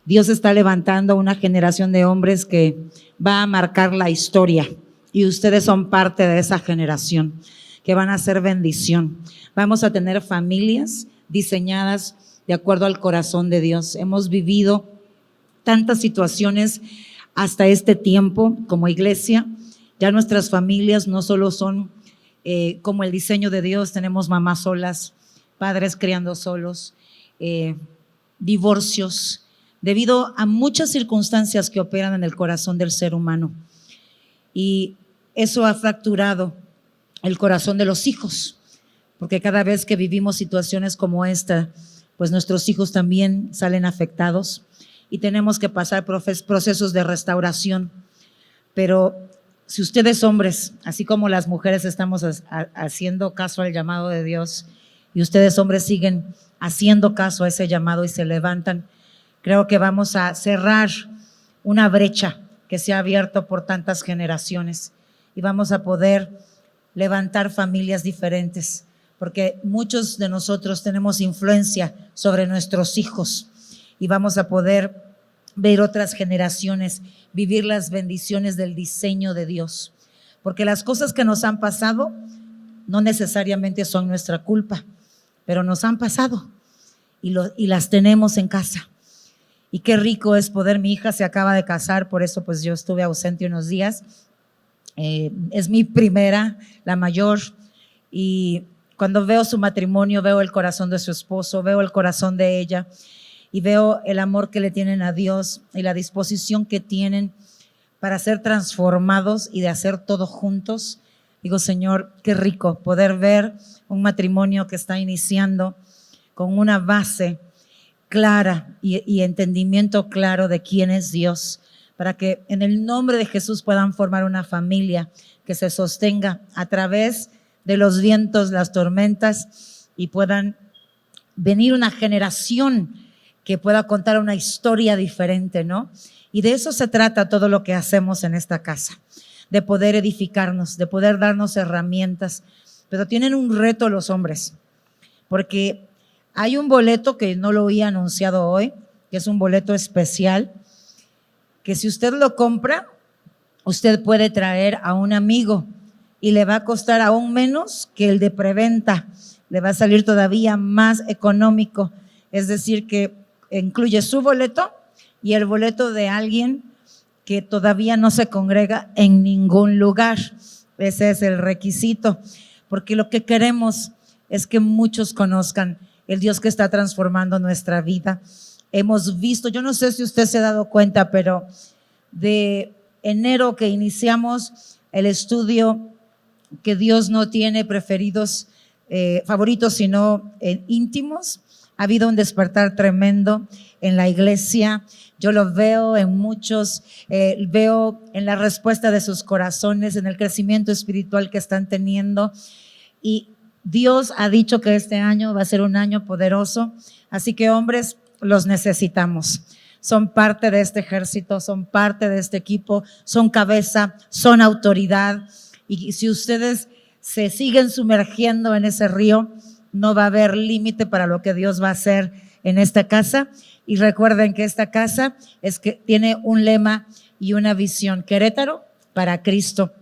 Dios está levantando una generación de hombres que va a marcar la historia y ustedes son parte de esa generación que van a ser bendición. Vamos a tener familias diseñadas de acuerdo al corazón de Dios. Hemos vivido tantas situaciones hasta este tiempo como iglesia. Ya nuestras familias no solo son como el diseño de Dios, tenemos mamás solas, padres criando solos, divorcios, debido a muchas circunstancias que operan en el corazón del ser humano. Y eso ha fracturado el corazón de los hijos, porque cada vez que vivimos situaciones como esta, pues nuestros hijos también salen afectados y tenemos que pasar procesos de restauración. Pero si ustedes hombres, así como las mujeres estamos haciendo caso al llamado de Dios y ustedes hombres siguen haciendo caso a ese llamado y se levantan, creo que vamos a cerrar una brecha que se ha abierto por tantas generaciones y vamos a poder levantar familias diferentes, porque muchos de nosotros tenemos influencia sobre nuestros hijos y vamos a poder ver otras generaciones, vivir las bendiciones del diseño de Dios, porque las cosas que nos han pasado no necesariamente son nuestra culpa, pero nos han pasado y las tenemos en casa. Y qué rico es poder, mi hija se acaba de casar, por eso pues yo estuve ausente unos días, es mi primera, la mayor, y cuando veo su matrimonio, veo el corazón de su esposo, veo el corazón de ella y veo el amor que le tienen a Dios y la disposición que tienen para ser transformados y de hacer todo juntos. Digo, Señor, qué rico poder ver un matrimonio que está iniciando con una base clara y entendimiento claro de quién es Dios, para que en el nombre de Jesús puedan formar una familia que se sostenga a través de los vientos, las tormentas, y puedan venir una generación que pueda contar una historia diferente, ¿no? Y de eso se trata todo lo que hacemos en esta casa, de poder edificarnos, de poder darnos herramientas, pero tienen un reto los hombres, porque hay un boleto que no lo había anunciado hoy, que es un boleto especial, que si usted lo compra, usted puede traer a un amigo y le va a costar aún menos que el de preventa, le va a salir todavía más económico, es decir que incluye su boleto y el boleto de alguien que todavía no se congrega en ningún lugar. Ese es el requisito, porque lo que queremos es que muchos conozcan el Dios que está transformando nuestra vida. Hemos visto, yo no sé si usted se ha dado cuenta, pero de enero que iniciamos el estudio que Dios no tiene preferidos, favoritos, sino íntimos, ha habido un despertar tremendo en la iglesia. Yo lo veo en muchos, veo en la respuesta de sus corazones, en el crecimiento espiritual que están teniendo. Y Dios ha dicho que este año va a ser un año poderoso. Así que hombres, los necesitamos. Son parte de este ejército, son parte de este equipo, son cabeza, son autoridad. Y si ustedes se siguen sumergiendo en ese río, no va a haber límite para lo que Dios va a hacer en esta casa. Y recuerden que esta casa es que tiene un lema y una visión: Querétaro para Cristo.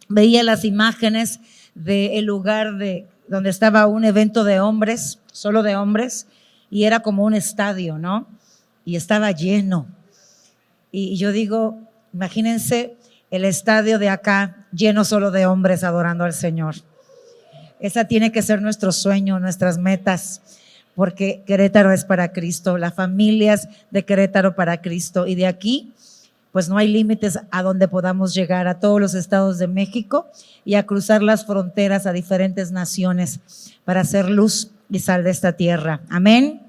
Veía las imágenes del lugar donde estaba un evento de hombres, solo de hombres, y era como un estadio, ¿no? Y estaba lleno. Y yo digo, imagínense el estadio de acá lleno solo de hombres adorando al Señor. Esa tiene que ser nuestro sueño, nuestras metas, porque Querétaro es para Cristo, las familias de Querétaro para Cristo, y de aquí pues no hay límites a donde podamos llegar, a todos los estados de México y a cruzar las fronteras a diferentes naciones para hacer luz y sal de esta tierra. Amén,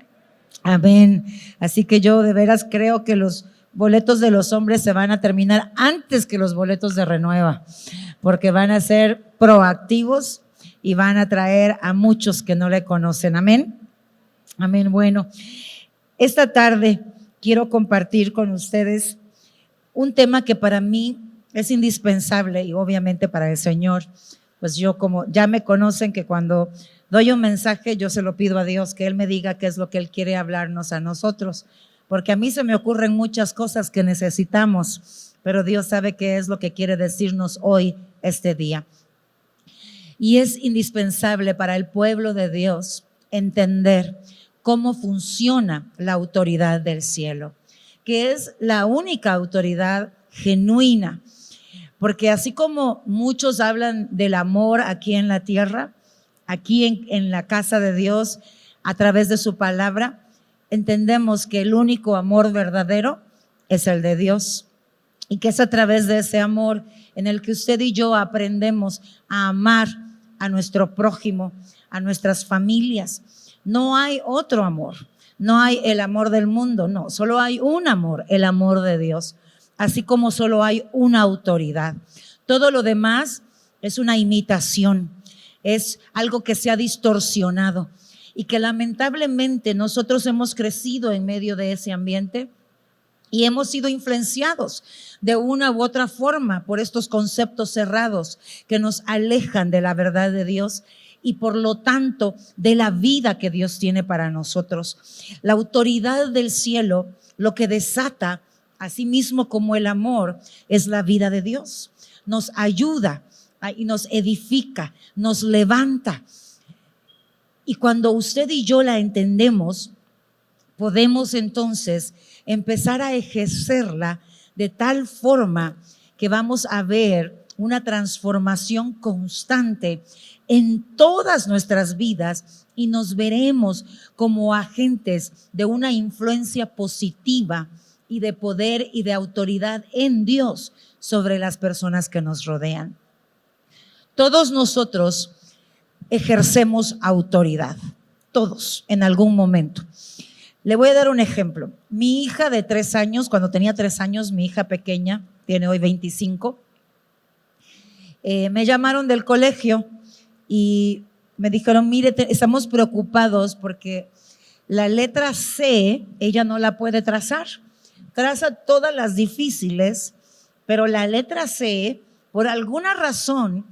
amén. Así que yo de veras creo que los boletos de los hombres se van a terminar antes que los boletos de Renueva, porque van a ser proactivos y van a traer a muchos que no le conocen. Amén, amén. Bueno, esta tarde quiero compartir con ustedes un tema que para mí es indispensable y obviamente para el Señor. Pues yo, como ya me conocen, que cuando doy un mensaje yo se lo pido a Dios, que Él me diga qué es lo que Él quiere hablarnos a nosotros, porque a mí se me ocurren muchas cosas que necesitamos, pero Dios sabe qué es lo que quiere decirnos hoy, este día. Y es indispensable para el pueblo de Dios entender cómo funciona la autoridad del cielo, que es la única autoridad genuina. Porque así como muchos hablan del amor aquí en la tierra, aquí en la casa de Dios, a través de su palabra, entendemos que el único amor verdadero es el de Dios. Y que es a través de ese amor en el que usted y yo aprendemos a amar a nuestro prójimo, a nuestras familias. No hay otro amor, no hay el amor del mundo, no, solo hay un amor, el amor de Dios, así como solo hay una autoridad. Todo lo demás es una imitación, es algo que se ha distorsionado y que lamentablemente nosotros hemos crecido en medio de ese ambiente y hemos sido influenciados de una u otra forma por estos conceptos cerrados que nos alejan de la verdad de Dios y por lo tanto de la vida que Dios tiene para nosotros. La autoridad del cielo lo que desata, así mismo como el amor, es la vida de Dios. Nos ayuda y nos edifica, nos levanta. Y cuando usted y yo la entendemos, podemos entonces empezar a ejercerla de tal forma que vamos a ver una transformación constante en todas nuestras vidas y nos veremos como agentes de una influencia positiva y de poder y de autoridad en Dios sobre las personas que nos rodean. Todos nosotros ejercemos autoridad, todos en algún momento. Le voy a dar un ejemplo. Mi hija de 3 años, cuando tenía 3 años, mi hija pequeña, tiene hoy 25, me llamaron del colegio y me dijeron, mire, estamos preocupados porque la letra C, ella no la puede trazar. Traza todas las difíciles, pero la letra C, por alguna razón,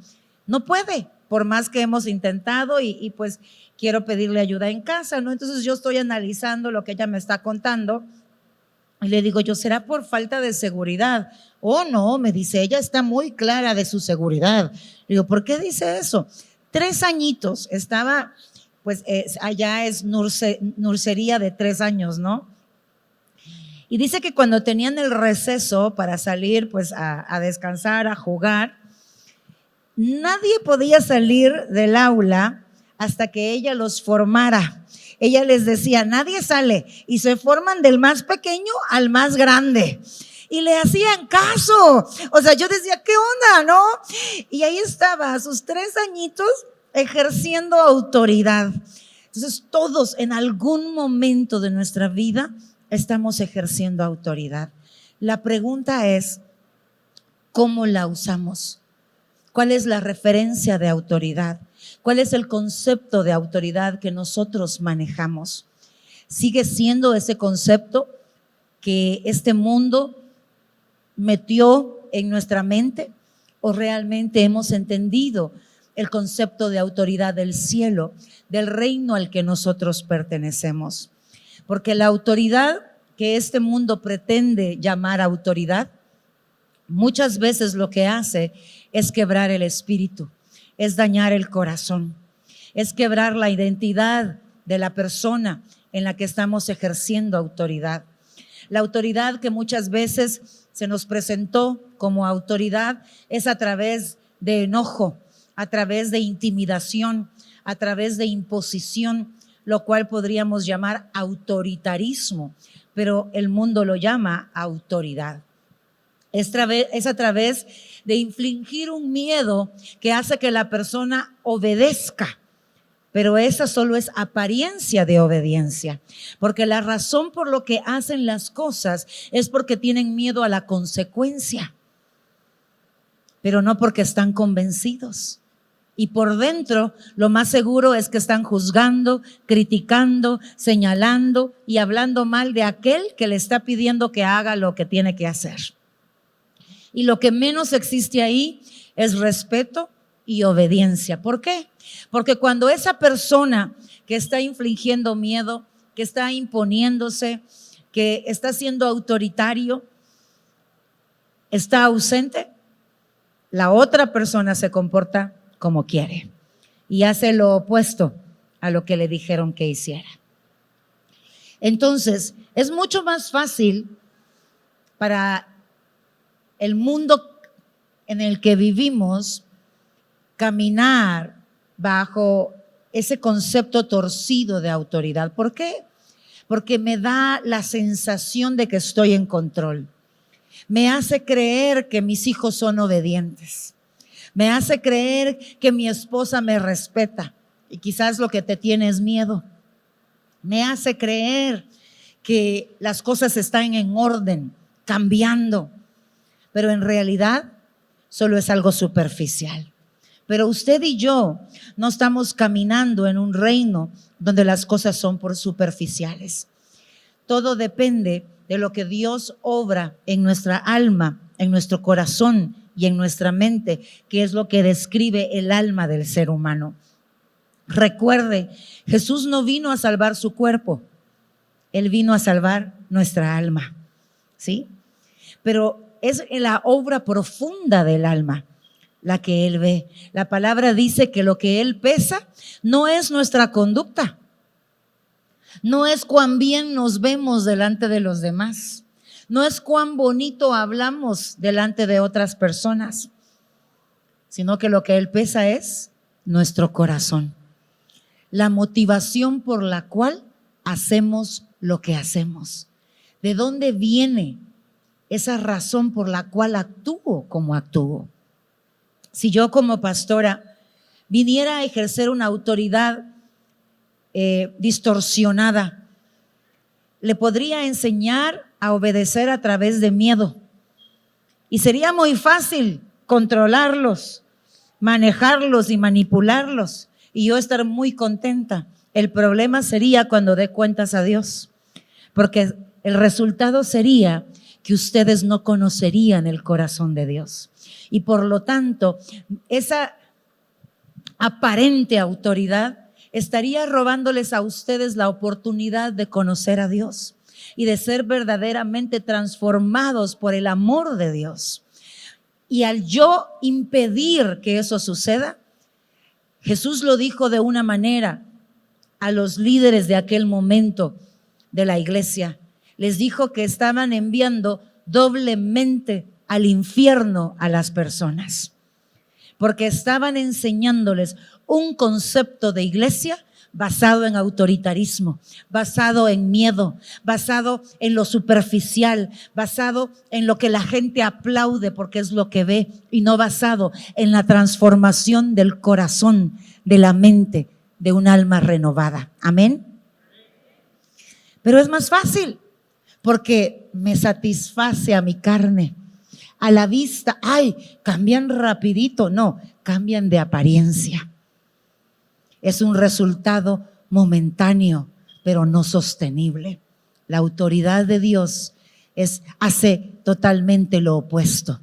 no puede, por más que hemos intentado y pues quiero pedirle ayuda en casa, ¿no? Entonces yo estoy analizando lo que ella me está contando y le digo yo, ¿será por falta de seguridad? Oh, no, me dice, ella está muy clara de su seguridad. Le digo, ¿por qué dice eso? 3 añitos, estaba, pues allá es nursería de 3 años, ¿no? Y dice que cuando tenían el receso para salir pues a descansar, a jugar, nadie podía salir del aula hasta que ella los formara. Ella les decía, nadie sale, y se forman del más pequeño al más grande. Y le hacían caso. O sea, yo decía, ¿qué onda, no? Y ahí estaba, a sus 3 añitos, ejerciendo autoridad. Entonces, todos en algún momento de nuestra vida estamos ejerciendo autoridad. La pregunta es, ¿cómo la usamos? ¿Cuál es la referencia de autoridad? ¿Cuál es el concepto de autoridad que nosotros manejamos? ¿Sigue siendo ese concepto que este mundo metió en nuestra mente? ¿O realmente hemos entendido el concepto de autoridad del cielo, del reino al que nosotros pertenecemos? Porque la autoridad que este mundo pretende llamar autoridad, muchas veces lo que hace es quebrar el espíritu, es dañar el corazón, es quebrar la identidad de la persona en la que estamos ejerciendo autoridad. La autoridad que muchas veces se nos presentó como autoridad es a través de enojo, a través de intimidación, a través de imposición, lo cual podríamos llamar autoritarismo, pero el mundo lo llama autoridad. Es a través de infligir un miedo que hace que la persona obedezca, pero esa solo es apariencia de obediencia, porque la razón por lo que hacen las cosas es porque tienen miedo a la consecuencia, pero no porque están convencidos. Y por dentro, lo más seguro es que están juzgando, criticando, señalando y hablando mal de aquel que le está pidiendo que haga lo que tiene que hacer. Y lo que menos existe ahí es respeto y obediencia. ¿Por qué? Porque cuando esa persona que está infligiendo miedo, que está imponiéndose, que está siendo autoritario, está ausente, la otra persona se comporta como quiere y hace lo opuesto a lo que le dijeron que hiciera. Entonces, es mucho más fácil para el mundo en el que vivimos caminar bajo ese concepto torcido de autoridad. ¿Por qué? Porque me da la sensación de que estoy en control. Me hace creer que mis hijos son obedientes. Me hace creer que mi esposa me respeta. Y quizás lo que te tiene es miedo. Me hace creer que las cosas están en orden, cambiando. Pero en realidad solo es algo superficial. Pero usted y yo no estamos caminando en un reino donde las cosas son por superficiales. Todo depende de lo que Dios obra en nuestra alma, en nuestro corazón y en nuestra mente, que es lo que describe el alma del ser humano. Recuerde, Jesús no vino a salvar su cuerpo, Él vino a salvar nuestra alma, ¿sí? Pero es la obra profunda del alma la que Él ve. La palabra dice que lo que Él pesa no es nuestra conducta, no es cuán bien nos vemos delante de los demás, no es cuán bonito hablamos delante de otras personas, sino que lo que Él pesa es nuestro corazón, la motivación por la cual hacemos lo que hacemos. ¿De dónde viene esa razón por la cual actúo como actúo? Si yo como pastora viniera a ejercer una autoridad distorsionada, le podría enseñar a obedecer a través de miedo. Y sería muy fácil controlarlos, manejarlos y manipularlos, y yo estar muy contenta. El problema sería cuando dé cuentas a Dios, porque el resultado sería que ustedes no conocerían el corazón de Dios. Y por lo tanto, esa aparente autoridad estaría robándoles a ustedes la oportunidad de conocer a Dios y de ser verdaderamente transformados por el amor de Dios. Y al yo impedir que eso suceda, Jesús lo dijo de una manera a los líderes de aquel momento de la iglesia. Les dijo que estaban enviando doblemente al infierno a las personas, porque estaban enseñándoles un concepto de iglesia basado en autoritarismo, basado en miedo, basado en lo superficial, basado en lo que la gente aplaude porque es lo que ve, y no basado en la transformación del corazón, de la mente, de un alma renovada. Amén. Pero es más fácil porque me satisface a mi carne. A la vista, ay, cambian rapidito. No, cambian de apariencia. Es un resultado momentáneo, pero no sostenible. La autoridad de Dios hace totalmente lo opuesto.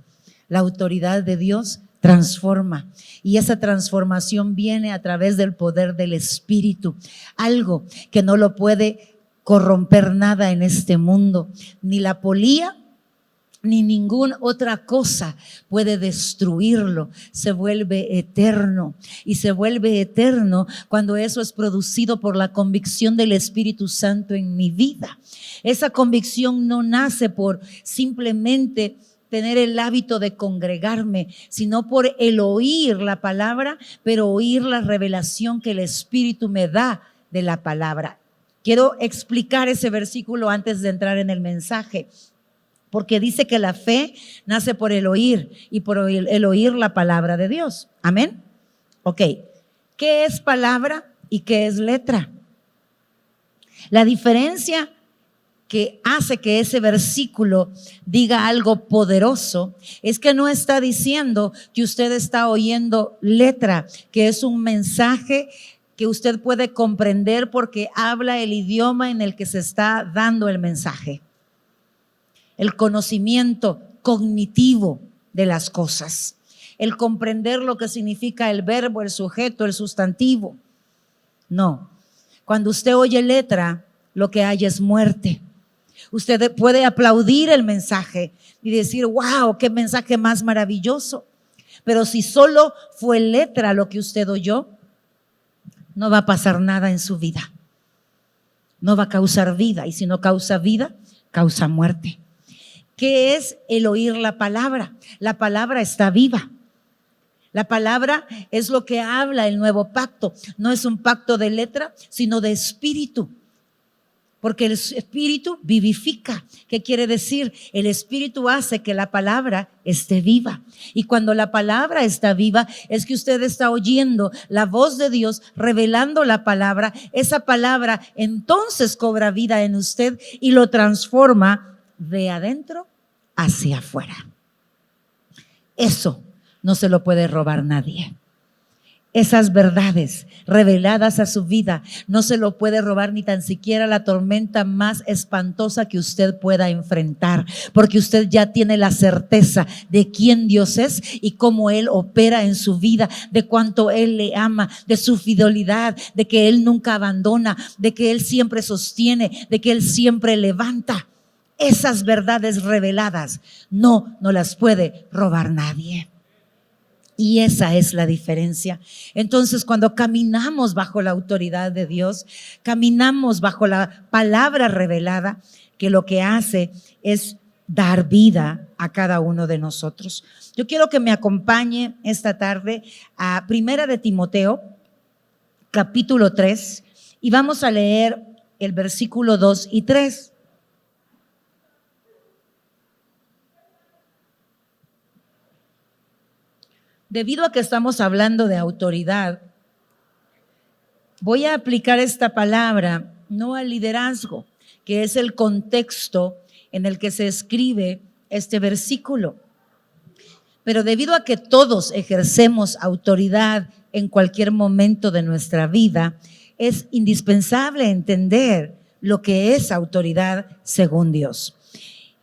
La autoridad de Dios transforma, y esa transformación viene a través del poder del Espíritu, algo que no lo puede corromper nada en este mundo, ni la polía ni ninguna otra cosa puede destruirlo. Se vuelve eterno, y se vuelve eterno cuando eso es producido por la convicción del Espíritu Santo en mi vida. Esa convicción no nace por simplemente tener el hábito de congregarme, sino por el oír la palabra, pero oír la revelación que el Espíritu me da de la palabra. Quiero explicar ese versículo antes de entrar en el mensaje, porque dice que la fe nace por el oír, y por el oír la palabra de Dios. Amén. Ok, ¿qué es palabra y qué es letra? La diferencia que hace que ese versículo diga algo poderoso es que no está diciendo que usted está oyendo letra, que es un mensaje que usted puede comprender porque habla el idioma en el que se está dando el mensaje. El conocimiento cognitivo de las cosas, el comprender lo que significa el verbo, el sujeto, el sustantivo. No, cuando usted oye letra, lo que hay es muerte. Usted puede aplaudir el mensaje y decir, wow, qué mensaje más maravilloso. Pero si solo fue letra lo que usted oyó, no va a pasar nada en su vida. No va a causar vida. Y si no causa vida, causa muerte. ¿Qué es el oír la palabra? La palabra está viva. La palabra es lo que habla el nuevo pacto. No es un pacto de letra, sino de espíritu. Porque el espíritu vivifica. ¿Qué quiere decir? El espíritu hace que la palabra esté viva. Y cuando la palabra está viva, es que usted está oyendo la voz de Dios, revelando la palabra. Esa palabra entonces cobra vida en usted y lo transforma de adentro hacia afuera. Eso no se lo puede robar nadie. Esas verdades reveladas a su vida no se lo puede robar ni tan siquiera la tormenta más espantosa que usted pueda enfrentar, porque usted ya tiene la certeza de quién Dios es y cómo Él opera en su vida, de cuánto Él le ama, de su fidelidad, de que Él nunca abandona, de que Él siempre sostiene, de que Él siempre levanta. Esas verdades reveladas no las puede robar nadie. Y esa es la diferencia. Entonces, cuando caminamos bajo la autoridad de Dios, caminamos bajo la palabra revelada, que lo que hace es dar vida a cada uno de nosotros. Yo quiero que me acompañe esta tarde a Primera de Timoteo, capítulo 3, y vamos a leer el versículo 2 y 3. Debido a que estamos hablando de autoridad, voy a aplicar esta palabra no al liderazgo, que es el contexto en el que se escribe este versículo. Pero debido a que todos ejercemos autoridad en cualquier momento de nuestra vida, es indispensable entender lo que es autoridad según Dios.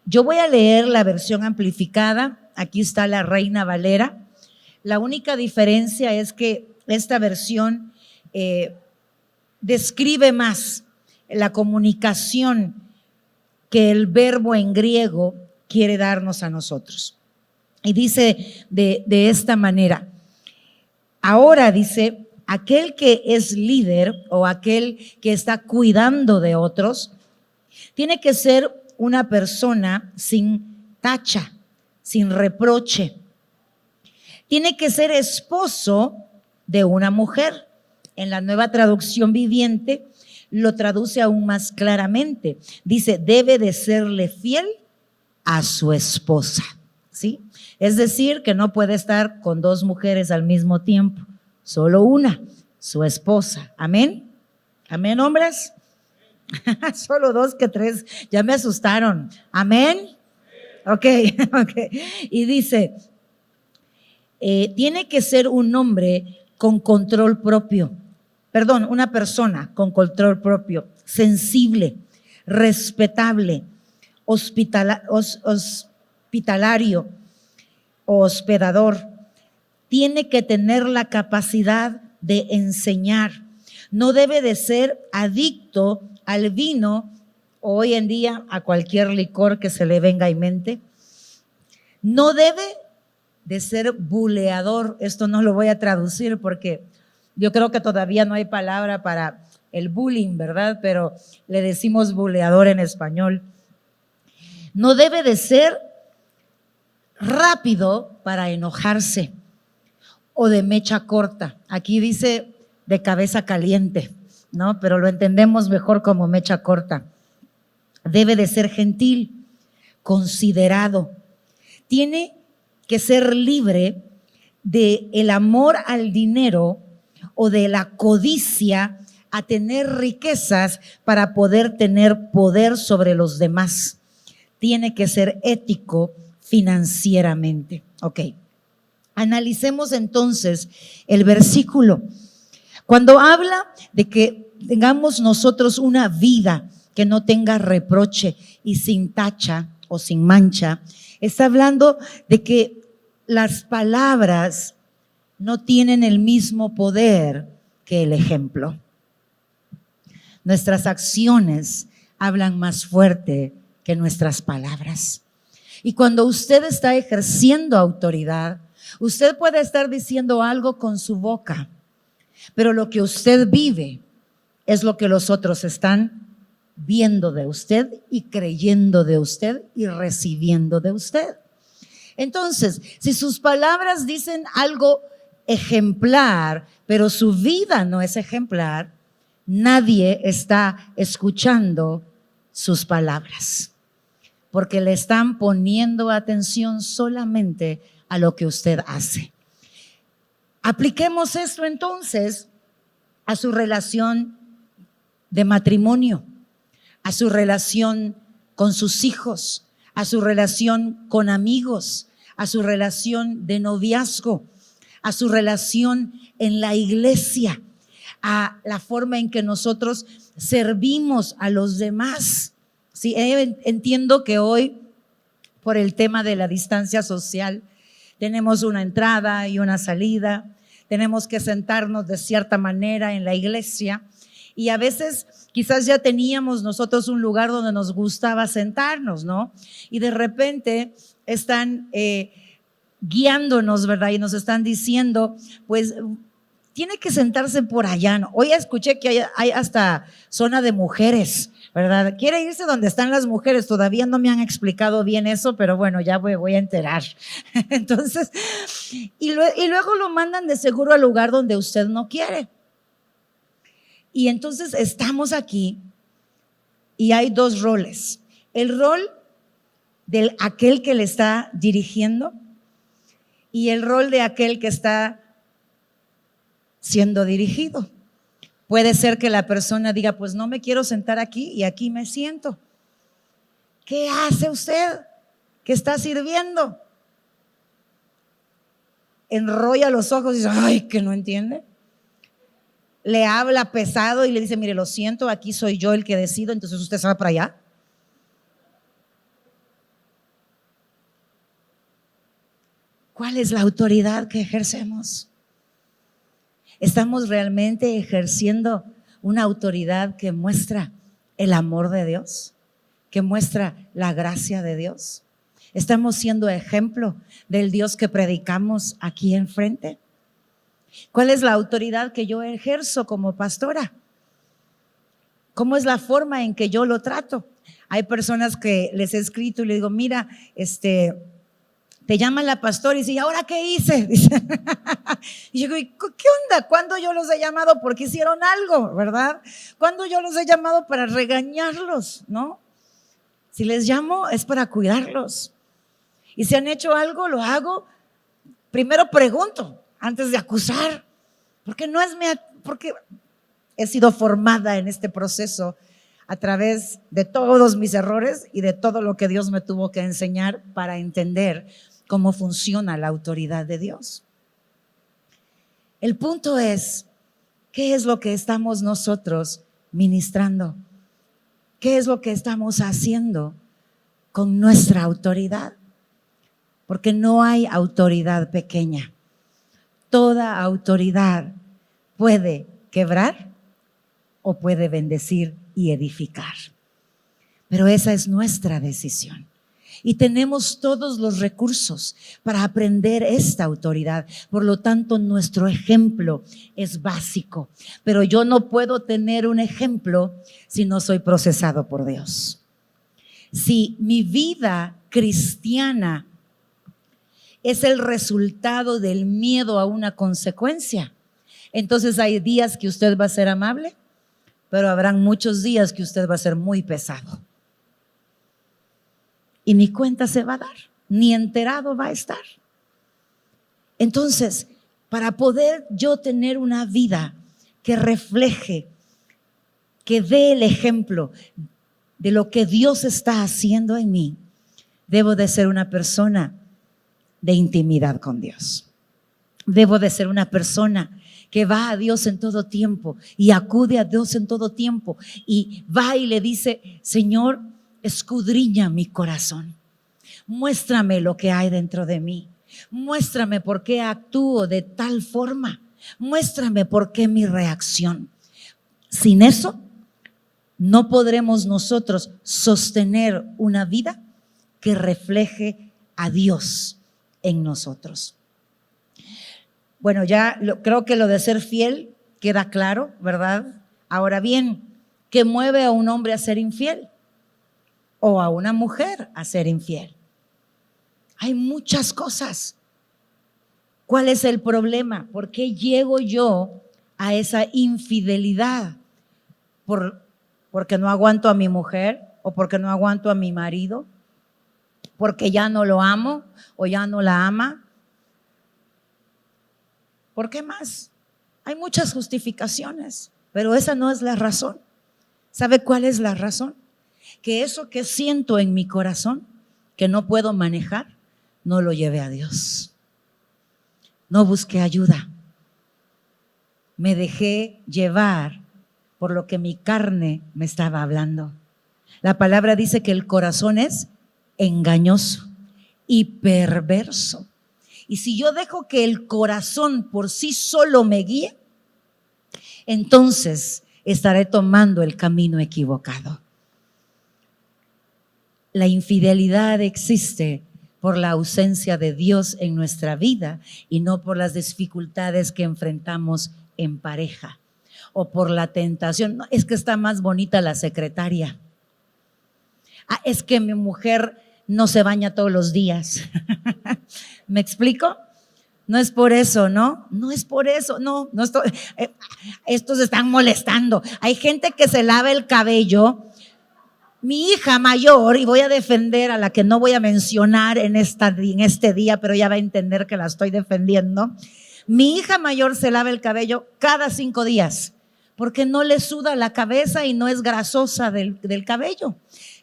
Yo voy a leer la versión amplificada. Aquí está la Reina Valera. La única diferencia es que esta versión describe más la comunicación que el verbo en griego quiere darnos a nosotros. Y dice de esta manera: ahora, dice, aquel que es líder o aquel que está cuidando de otros, tiene que ser una persona sin tacha, sin reproche. Tiene que ser esposo de una mujer. En la Nueva Traducción Viviente lo traduce aún más claramente. Dice, debe de serle fiel a su esposa, ¿sí? Es decir, que no puede estar con dos mujeres al mismo tiempo, solo una, su esposa. ¿Amén? ¿Amén, hombres? Solo dos que tres, ya me asustaron. ¿Amén? Ok. Y dice, tiene que ser un hombre con control propio, una persona con control propio, sensible, respetable, hospitalario o hospedador. Tiene que tener la capacidad de enseñar. No debe de ser adicto al vino o hoy en día a cualquier licor que se le venga en mente. No debe de ser buleador. Esto no lo voy a traducir porque yo creo que todavía no hay palabra para el bullying, ¿verdad? Pero le decimos buleador en español. No debe de ser rápido para enojarse o de mecha corta. Aquí dice de cabeza caliente, ¿no? Pero lo entendemos mejor como mecha corta. Debe de ser gentil, considerado. Tiene que ser libre de el amor al dinero o de la codicia a tener riquezas para poder tener poder sobre los demás. Tiene que ser ético financieramente. Ok. Analicemos entonces el versículo. Cuando habla de que tengamos nosotros una vida que no tenga reproche y sin tacha o sin mancha, está hablando de que las palabras no tienen el mismo poder que el ejemplo. Nuestras acciones hablan más fuerte que nuestras palabras. Y cuando usted está ejerciendo autoridad, usted puede estar diciendo algo con su boca, pero lo que usted vive es lo que los otros están viendo de usted y creyendo de usted y recibiendo de usted. Entonces, si sus palabras dicen algo ejemplar, pero su vida no es ejemplar, nadie está escuchando sus palabras, porque le están poniendo atención solamente a lo que usted hace. Apliquemos esto entonces a su relación de matrimonio, a su relación con sus hijos, a su relación con amigos, a su relación de noviazgo, a su relación en la iglesia, a la forma en que nosotros servimos a los demás. Sí, entiendo que hoy, por el tema de la distancia social, tenemos una entrada y una salida, tenemos que sentarnos de cierta manera en la iglesia y a veces quizás ya teníamos nosotros un lugar donde nos gustaba sentarnos, ¿no? Y de repente están guiándonos, ¿verdad? Y nos están diciendo, pues tiene que sentarse por allá, ¿no? Hoy escuché que hay hasta zona de mujeres, ¿verdad? Quiere irse donde están las mujeres. Todavía no me han explicado bien eso, pero bueno, ya voy a enterar. Entonces, y luego lo mandan de seguro al lugar donde usted no quiere. Y entonces estamos aquí y hay dos roles. El rol de aquel que le está dirigiendo y el rol de aquel que está siendo dirigido. Puede ser que la persona diga, pues no me quiero sentar aquí y aquí me siento. ¿Qué hace usted que está sirviendo? Enrolla los ojos y dice, ay, que no entiende. Le habla pesado y le dice, mire, lo siento, aquí soy yo el que decido, entonces usted se va para allá. ¿Cuál es la autoridad que ejercemos? ¿Estamos realmente ejerciendo una autoridad que muestra el amor de Dios? ¿Que muestra la gracia de Dios? ¿Estamos siendo ejemplo del Dios que predicamos aquí enfrente? ¿Cuál es la autoridad que yo ejerzo como pastora? ¿Cómo es la forma en que yo lo trato? Hay personas que les he escrito y les digo, mira, te llama la pastora y dice, ¿y ahora qué hice? Dice, y yo digo, ¿qué onda? ¿Cuándo yo los he llamado porque hicieron algo, verdad? ¿Cuándo yo los he llamado para regañarlos, no? Si les llamo es para cuidarlos. Y si han hecho algo, lo hago. Primero pregunto antes de acusar, porque he sido formada en este proceso a través de todos mis errores y de todo lo que Dios me tuvo que enseñar para entender cómo funciona la autoridad de Dios. El punto es, ¿qué es lo que estamos nosotros ministrando? ¿Qué es lo que estamos haciendo con nuestra autoridad? Porque no hay autoridad pequeña. Toda autoridad puede quebrar o puede bendecir y edificar. Pero esa es nuestra decisión. Y tenemos todos los recursos para aprender esta autoridad. Por lo tanto, nuestro ejemplo es básico. Pero yo no puedo tener un ejemplo si no soy procesado por Dios. Si mi vida cristiana es el resultado del miedo a una consecuencia, entonces hay días que usted va a ser amable, pero habrán muchos días que usted va a ser muy pesado. Y ni cuenta se va a dar, ni enterado va a estar. Entonces, para poder yo tener una vida que refleje, que dé el ejemplo de lo que Dios está haciendo en mí, debo de ser una persona de intimidad con Dios. Debo de ser una persona que va a Dios en todo tiempo y acude a Dios en todo tiempo y va y le dice, Señor, escudriña mi corazón, muéstrame lo que hay dentro de mí, muéstrame por qué actúo de tal forma, muéstrame por qué mi reacción. Sin eso no podremos nosotros sostener una vida que refleje a Dios en nosotros. Bueno, creo que lo de ser fiel queda claro, ¿verdad? Ahora bien, ¿qué mueve a un hombre a ser infiel? O a una mujer a ser infiel. Hay muchas cosas. ¿Cuál es el problema? ¿Por qué llego yo a esa infidelidad? ¿Porque no aguanto a mi mujer? ¿O porque no aguanto a mi marido? ¿Porque ya no lo amo o ya no la ama? ¿Por qué más? Hay muchas justificaciones, pero esa no es la razón. ¿Sabe cuál es la razón? Que eso que siento en mi corazón, que no puedo manejar, no lo llevé a Dios. No busqué ayuda. Me dejé llevar por lo que mi carne me estaba hablando. La palabra dice que el corazón es engañoso y perverso. Y si yo dejo que el corazón por sí solo me guíe, entonces estaré tomando el camino equivocado. La infidelidad existe por la ausencia de Dios en nuestra vida y no por las dificultades que enfrentamos en pareja o por la tentación. No, es que está más bonita la secretaria. Es que mi mujer no se baña todos los días. ¿Me explico? No es por eso, ¿no? No es por eso, no estoy, estos están molestando. Hay gente que se lava el cabello. Mi hija mayor, y voy a defender a la que no voy a mencionar en este día, pero ya va a entender que la estoy defendiendo. Mi hija mayor se lava el cabello cada 5 días, porque no le suda la cabeza y no es grasosa del cabello.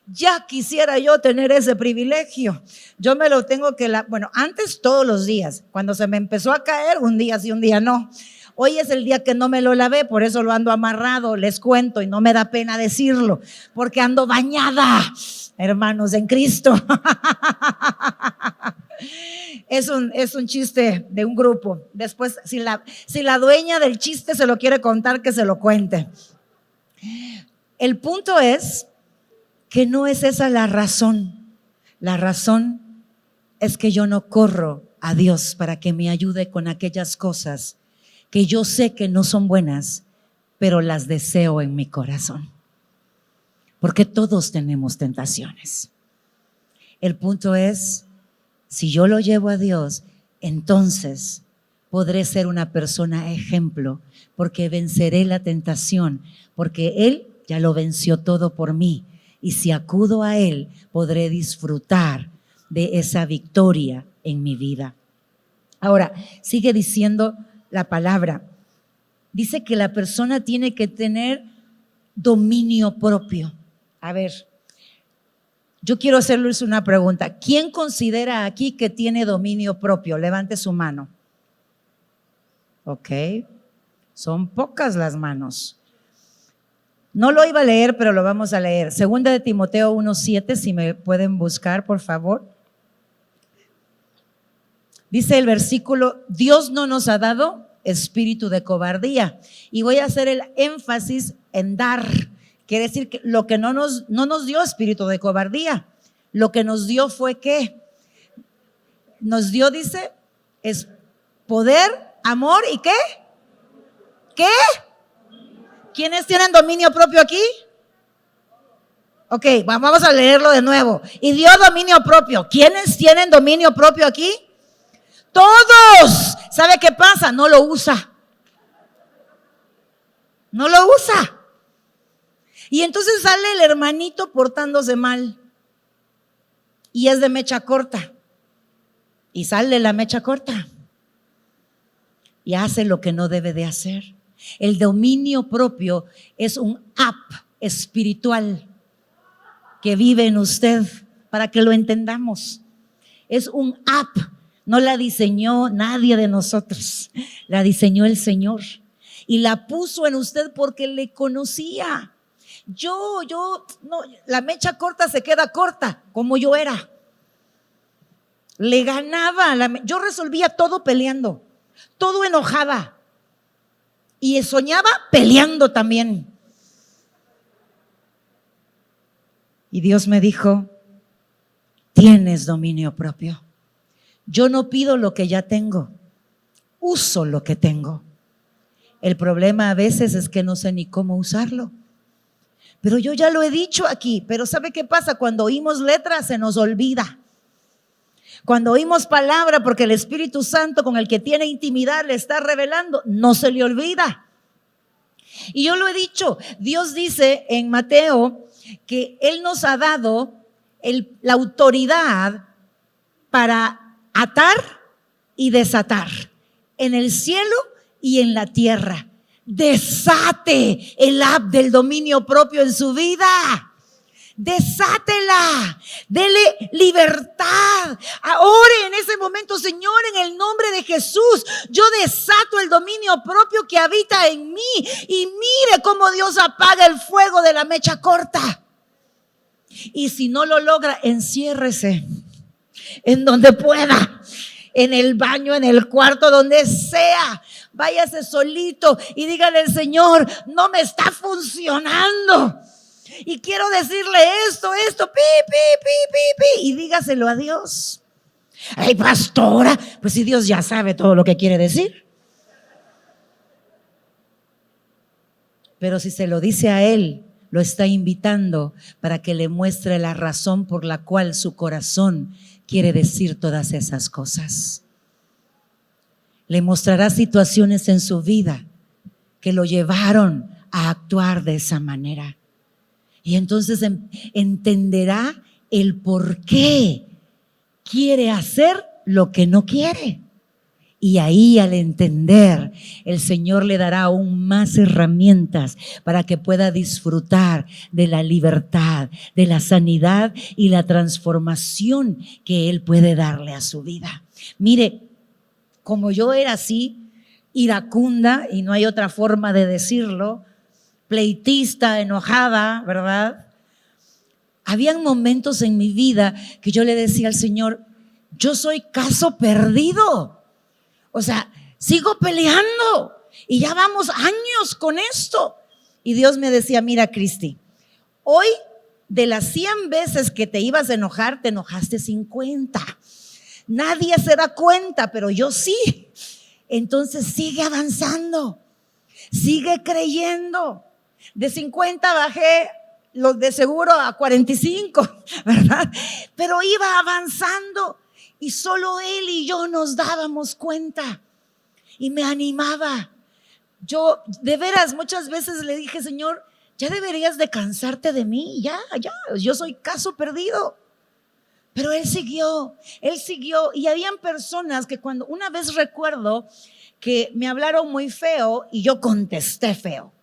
Ya quisiera yo tener ese privilegio. Yo me lo tengo que bueno, antes todos los días. Cuando se me empezó a caer, un día sí, un día no. Hoy es el día que no me lo lavé, por eso lo ando amarrado, les cuento, y no me da pena decirlo, porque ando bañada, hermanos en Cristo. Es un chiste de un grupo. Después, si la dueña del chiste se lo quiere contar, que se lo cuente. El punto es que no es esa la razón. La razón es que yo no corro a Dios para que me ayude con aquellas cosas que yo sé que no son buenas, pero las deseo en mi corazón. Porque todos tenemos tentaciones. El punto es, si yo lo llevo a Dios, entonces podré ser una persona ejemplo, porque venceré la tentación, porque Él ya lo venció todo por mí. Y si acudo a Él, podré disfrutar de esa victoria en mi vida. Ahora, sigue diciendo la palabra. Dice que la persona tiene que tener dominio propio. A ver, yo quiero hacerles una pregunta. ¿Quién considera aquí que tiene dominio propio? Levante su mano. Ok, son pocas las manos. No lo iba a leer, pero lo vamos a leer. Segunda de Timoteo 1:7, si me pueden buscar, por favor. Dice el versículo, Dios no nos ha dado espíritu de cobardía. Y voy a hacer el énfasis en dar. Quiere decir que lo que no nos dio espíritu de cobardía. Lo que nos dio fue ¿qué? Nos dio, dice, es poder, amor y ¿qué? ¿Qué? ¿Quiénes tienen dominio propio aquí? Ok, vamos a leerlo de nuevo. Y dio dominio propio. ¿Quiénes tienen dominio propio aquí? Todos. ¿Sabe qué pasa? No lo usa. No lo usa. Y entonces sale el hermanito portándose mal. Y es de mecha corta. Y sale la mecha corta. Y hace lo que no debe de hacer. El dominio propio es un app espiritual que vive en usted, para que lo entendamos. Es un app. No la diseñó nadie de nosotros, la diseñó el Señor y la puso en usted porque le conocía. No, la mecha corta se queda corta, como yo era. Le ganaba, yo resolvía todo peleando, todo enojada y soñaba peleando también. Y Dios me dijo, tienes dominio propio. Yo no pido lo que ya tengo, uso lo que tengo. El problema a veces es que no sé ni cómo usarlo. Pero yo ya lo he dicho aquí, pero ¿sabe qué pasa? Cuando oímos letras se nos olvida. Cuando oímos palabra, porque el Espíritu Santo con el que tiene intimidad le está revelando, no se le olvida. Y yo lo he dicho, Dios dice en Mateo que Él nos ha dado la autoridad para atar y desatar en el cielo y en la tierra. Desate el del dominio propio en su vida. Desátela, dele libertad. Ore en ese momento, Señor, en el nombre de Jesús, yo desato el dominio propio que habita en mí. Y mire cómo Dios apaga el fuego de la mecha corta. Y si no lo logra, enciérrese en donde pueda, en el baño, en el cuarto, donde sea. Váyase solito y dígale al Señor, no me está funcionando. Y quiero decirle esto, y dígaselo a Dios. Ay, pastora, pues si Dios ya sabe todo lo que quiere decir. Pero si se lo dice a Él, lo está invitando para que le muestre la razón por la cual su corazón quiere decir todas esas cosas. Le mostrará situaciones en su vida que lo llevaron a actuar de esa manera. Y entonces entenderá el por qué quiere hacer lo que no quiere. Y ahí, al entender, el Señor le dará aún más herramientas para que pueda disfrutar de la libertad, de la sanidad y la transformación que Él puede darle a su vida. Mire, como yo era así, iracunda, y no hay otra forma de decirlo, pleitista, enojada, ¿verdad? Habían momentos en mi vida que yo le decía al Señor, yo soy caso perdido. O sea, sigo peleando y ya vamos años con esto. Y Dios me decía, mira, Cristi, hoy de las 100 veces que te ibas a enojar, te enojaste 50. Nadie se da cuenta, pero yo sí. Entonces sigue avanzando, sigue creyendo. De 50 bajé los de seguro a 45, ¿verdad? Pero iba avanzando. Y solo Él y yo nos dábamos cuenta. Y me animaba. Yo, de veras, muchas veces le dije, Señor, ya deberías de cansarte de mí. Ya, yo soy caso perdido. Pero Él siguió. Y habían personas que cuando, una vez recuerdo que me hablaron muy feo y yo contesté feo.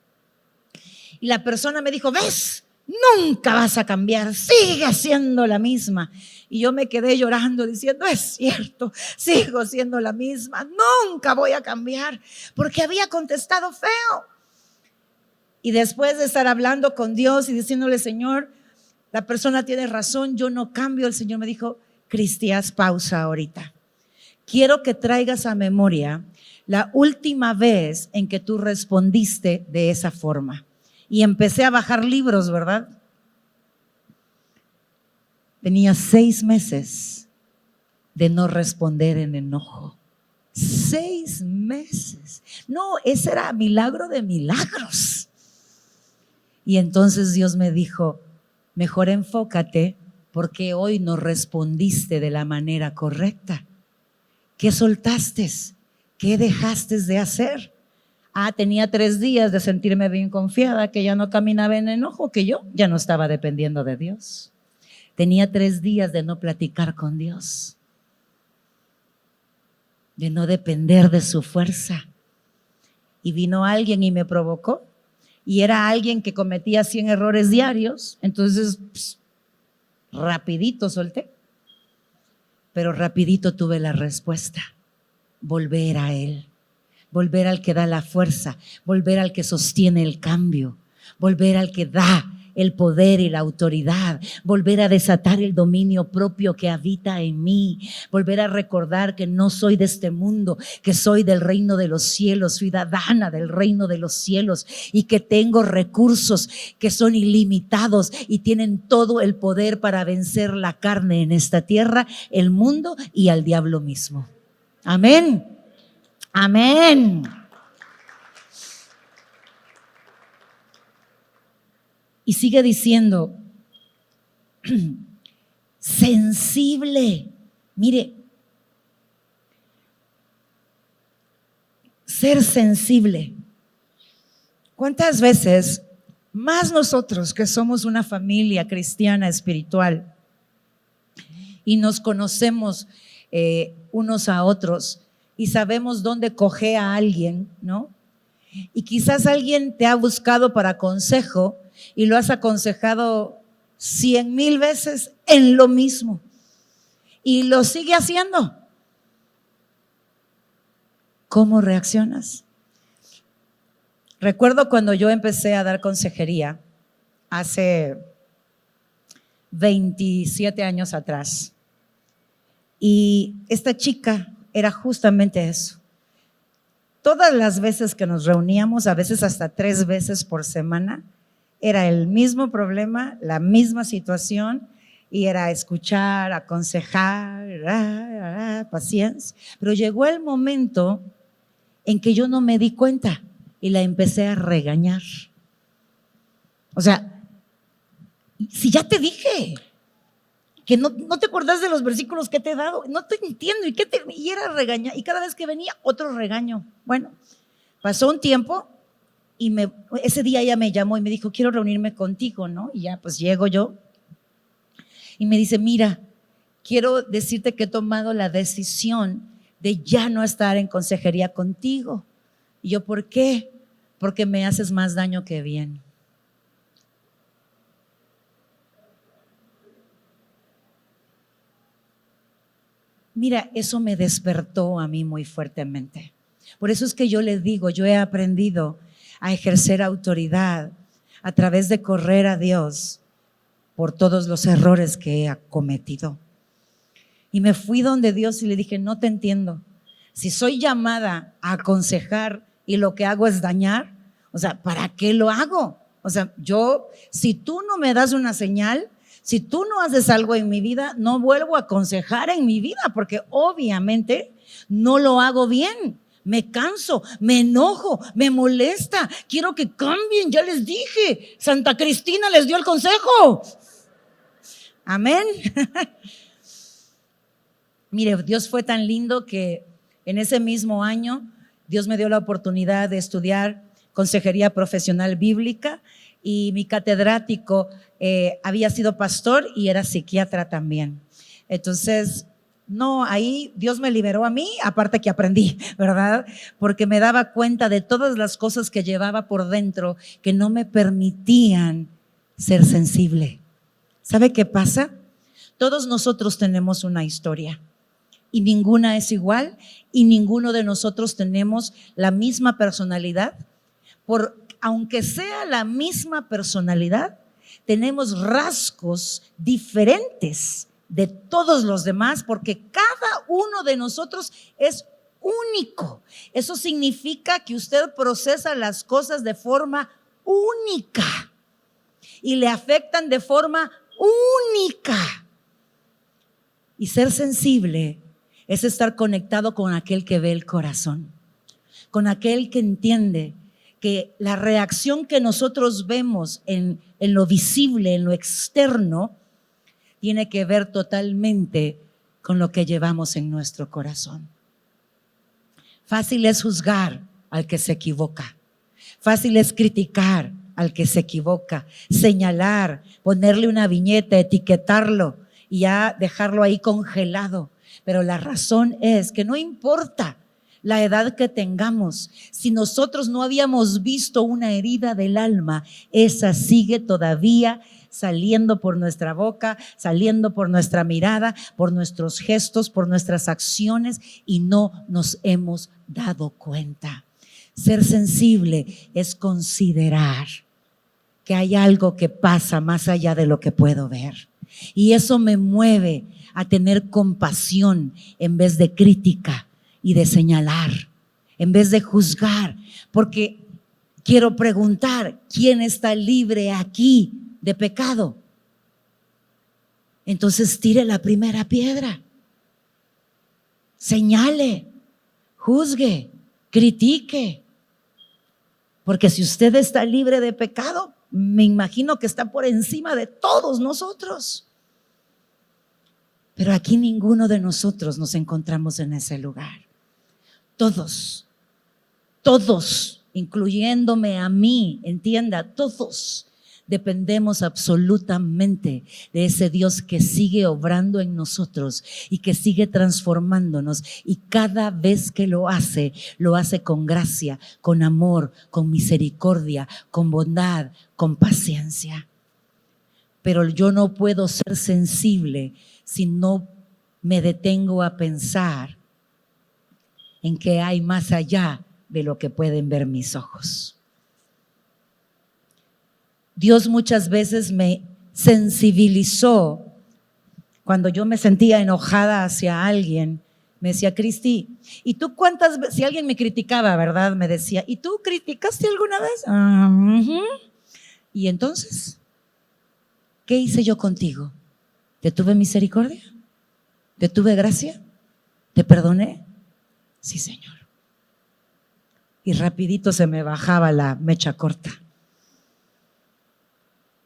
Y la persona me dijo, ¿ves? Nunca vas a cambiar, sigue siendo la misma. Y yo me quedé llorando diciendo, es cierto, sigo siendo la misma, nunca voy a cambiar, porque había contestado feo. Y después de estar hablando con Dios y diciéndole, Señor, la persona tiene razón, yo no cambio, el Señor me dijo, Cristi, haz pausa ahorita. Quiero que traigas a memoria la última vez en que tú respondiste de esa forma. Y empecé a bajar libros, ¿verdad? Tenía 6 meses de no responder en enojo. 6 meses. No, ese era milagro de milagros. Y entonces Dios me dijo, mejor enfócate porque hoy no respondiste de la manera correcta. ¿Qué soltaste? ¿Qué dejaste de hacer? Tenía 3 días de sentirme bien confiada, que ya no caminaba en enojo, que yo ya no estaba dependiendo de Dios. Tenía 3 días de no platicar con Dios, de no depender de su fuerza. Y vino alguien y me provocó, y era alguien que cometía 100 errores diarios, entonces rapidito solté, pero rapidito tuve la respuesta, volver a Él. Volver al que da la fuerza, volver al que sostiene el cambio, volver al que da el poder y la autoridad, volver a desatar el dominio propio que habita en mí, volver a recordar que no soy de este mundo, que soy del reino de los cielos, ciudadana del reino de los cielos, y que tengo recursos que son ilimitados y tienen todo el poder para vencer la carne en esta tierra, el mundo y al diablo mismo. Amén. Amén. Y sigue diciendo, sensible. Mire, ser sensible. ¿Cuántas veces, más nosotros que somos una familia cristiana espiritual y nos conocemos unos a otros y sabemos dónde coge a alguien, ¿no? Y quizás alguien te ha buscado para consejo y lo has aconsejado 100,000 veces en lo mismo y lo sigue haciendo. ¿Cómo reaccionas? Recuerdo cuando yo empecé a dar consejería hace 27 años atrás, y esta chica era justamente eso. Todas las veces que nos reuníamos, a veces hasta 3 veces por semana, era el mismo problema, la misma situación, y era escuchar, aconsejar, paciencia. Pero llegó el momento en que yo no me di cuenta y la empecé a regañar. O sea, si ya te dije que no te acordás de los versículos que te he dado, no te entiendo, y era regañar, y cada vez que venía otro regaño. Bueno, pasó un tiempo y ese día ella me llamó y me dijo, quiero reunirme contigo, ¿no? Y ya pues llego yo y me dice, mira, quiero decirte que he tomado la decisión de ya no estar en consejería contigo. Y yo, ¿por qué? Porque me haces más daño que bien. Mira, eso me despertó a mí muy fuertemente. Por eso es que yo les digo, yo he aprendido a ejercer autoridad a través de correr a Dios por todos los errores que he cometido. Y me fui donde Dios y le dije, no te entiendo. Si soy llamada a aconsejar y lo que hago es dañar, o sea, ¿para qué lo hago? O sea, si tú no me das una señal, si tú no haces algo en mi vida, no vuelvo a aconsejar en mi vida, porque obviamente no lo hago bien. Me canso, me enojo, me molesta, quiero que cambien, ya les dije, Santa Cristina les dio el consejo. Amén. Mire, Dios fue tan lindo que en ese mismo año Dios me dio la oportunidad de estudiar consejería profesional bíblica, y mi catedrático había sido pastor y era psiquiatra también. Entonces, no, ahí Dios me liberó a mí, aparte que aprendí, ¿verdad? Porque me daba cuenta de todas las cosas que llevaba por dentro que no me permitían ser sensible. ¿Sabe qué pasa? Todos nosotros tenemos una historia y ninguna es igual, y ninguno de nosotros tenemos la misma personalidad. Aunque sea la misma personalidad, tenemos rasgos diferentes de todos los demás, porque cada uno de nosotros es único. Eso significa que usted procesa las cosas de forma única y le afectan de forma única. Y ser sensible es estar conectado con aquel que ve el corazón, con aquel que entiende que la reacción que nosotros vemos en lo visible, en lo externo, tiene que ver totalmente con lo que llevamos en nuestro corazón. Fácil es juzgar al que se equivoca. Fácil es criticar al que se equivoca, señalar, ponerle una viñeta, etiquetarlo y ya dejarlo ahí congelado. Pero la razón es que no importa la edad que tengamos, si nosotros no habíamos visto una herida del alma, esa sigue todavía saliendo por nuestra boca, saliendo por nuestra mirada, por nuestros gestos, por nuestras acciones, y no nos hemos dado cuenta. Ser sensible es considerar que hay algo que pasa más allá de lo que puedo ver. Y eso me mueve a tener compasión en vez de crítica y de señalar, en vez de juzgar, porque quiero preguntar, ¿quién está libre aquí de pecado? Entonces tire la primera piedra, señale, juzgue, critique, porque si usted está libre de pecado, me imagino que está por encima de todos nosotros. Pero aquí ninguno de nosotros nos encontramos en ese lugar. Todos, incluyéndome a mí, entienda, todos dependemos absolutamente de ese Dios que sigue obrando en nosotros y que sigue transformándonos, y cada vez que lo hace con gracia, con amor, con misericordia, con bondad, con paciencia. Pero yo no puedo ser sensible si no me detengo a pensar en que hay más allá de lo que pueden ver mis ojos. Dios muchas veces me sensibilizó cuando yo me sentía enojada hacia alguien. Me decía, Cristi, ¿y tú cuántas veces? Si alguien me criticaba, ¿verdad? Me decía, ¿y tú criticaste alguna vez? Y entonces, ¿qué hice yo contigo? ¿Te tuve misericordia? ¿Te tuve gracia? ¿Te perdoné? Sí, Señor. Y rapidito se me bajaba la mecha corta,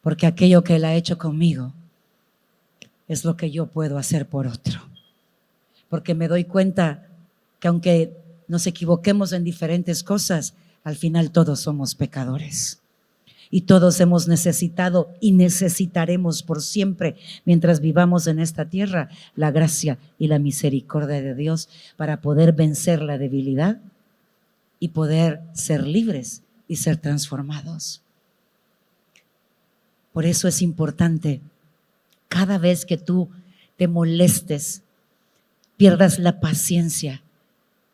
porque aquello que Él ha hecho conmigo es lo que yo puedo hacer por otro. Porque me doy cuenta que aunque nos equivoquemos en diferentes cosas, al final todos somos pecadores. Y todos hemos necesitado y necesitaremos por siempre, mientras vivamos en esta tierra, la gracia y la misericordia de Dios para poder vencer la debilidad y poder ser libres y ser transformados. Por eso es importante, cada vez que tú te molestes, pierdas la paciencia,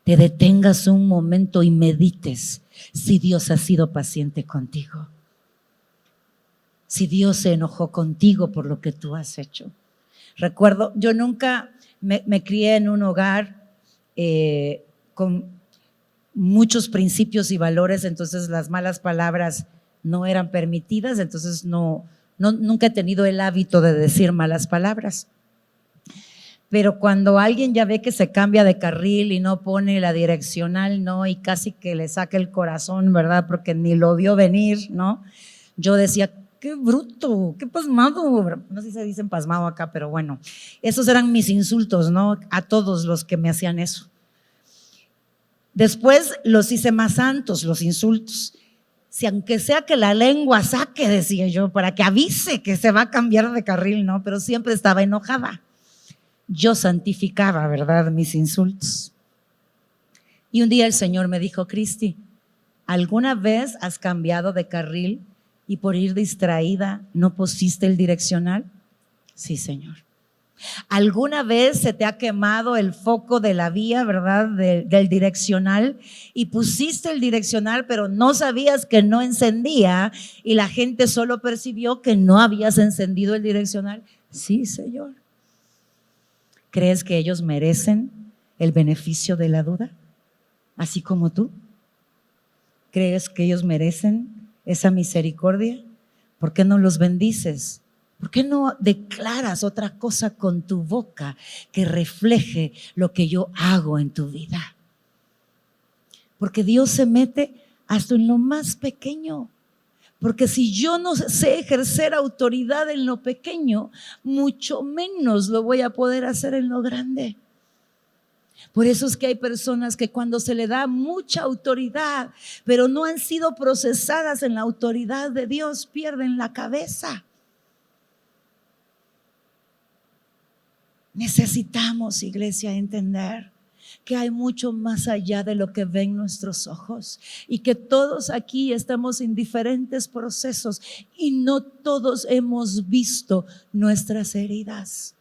te detengas un momento y medites si Dios ha sido paciente contigo. Si Dios se enojó contigo por lo que tú has hecho. Recuerdo, yo nunca me crié en un hogar con muchos principios y valores, entonces las malas palabras no eran permitidas, entonces nunca he tenido el hábito de decir malas palabras. Pero cuando alguien ya ve que se cambia de carril y no pone la direccional, ¿no? Y casi que le saca el corazón, ¿verdad? Porque ni lo vio venir, ¿no? Yo decía, qué bruto, qué pasmado. No sé si se dicen pasmado acá, pero bueno, esos eran mis insultos, ¿no? A todos los que me hacían eso. Después los hice más santos, los insultos. Si aunque sea que la lengua saque, decía yo, para que avise que se va a cambiar de carril, ¿no? Pero siempre estaba enojada. Yo santificaba, ¿verdad?, mis insultos. Y un día el Señor me dijo, Cristi, ¿alguna vez has cambiado de carril y por ir distraída no pusiste el direccional? Sí, Señor. ¿Alguna vez se te ha quemado el foco de la vía, verdad, del direccional, y pusiste el direccional pero no sabías que no encendía y la gente solo percibió que no habías encendido el direccional? Sí, Señor. ¿Crees que ellos merecen el beneficio de la duda? Así como tú. ¿Crees que ellos merecen esa misericordia? ¿Por qué no los bendices? ¿Por qué no declaras otra cosa con tu boca que refleje lo que yo hago en tu vida? Porque Dios se mete hasta en lo más pequeño. Porque si yo no sé ejercer autoridad en lo pequeño, mucho menos lo voy a poder hacer en lo grande. Por eso es que hay personas que cuando se le da mucha autoridad, pero no han sido procesadas en la autoridad de Dios, pierden la cabeza. Necesitamos, iglesia, entender que hay mucho más allá de lo que ven nuestros ojos y que todos aquí estamos en diferentes procesos y no todos hemos visto nuestras heridas.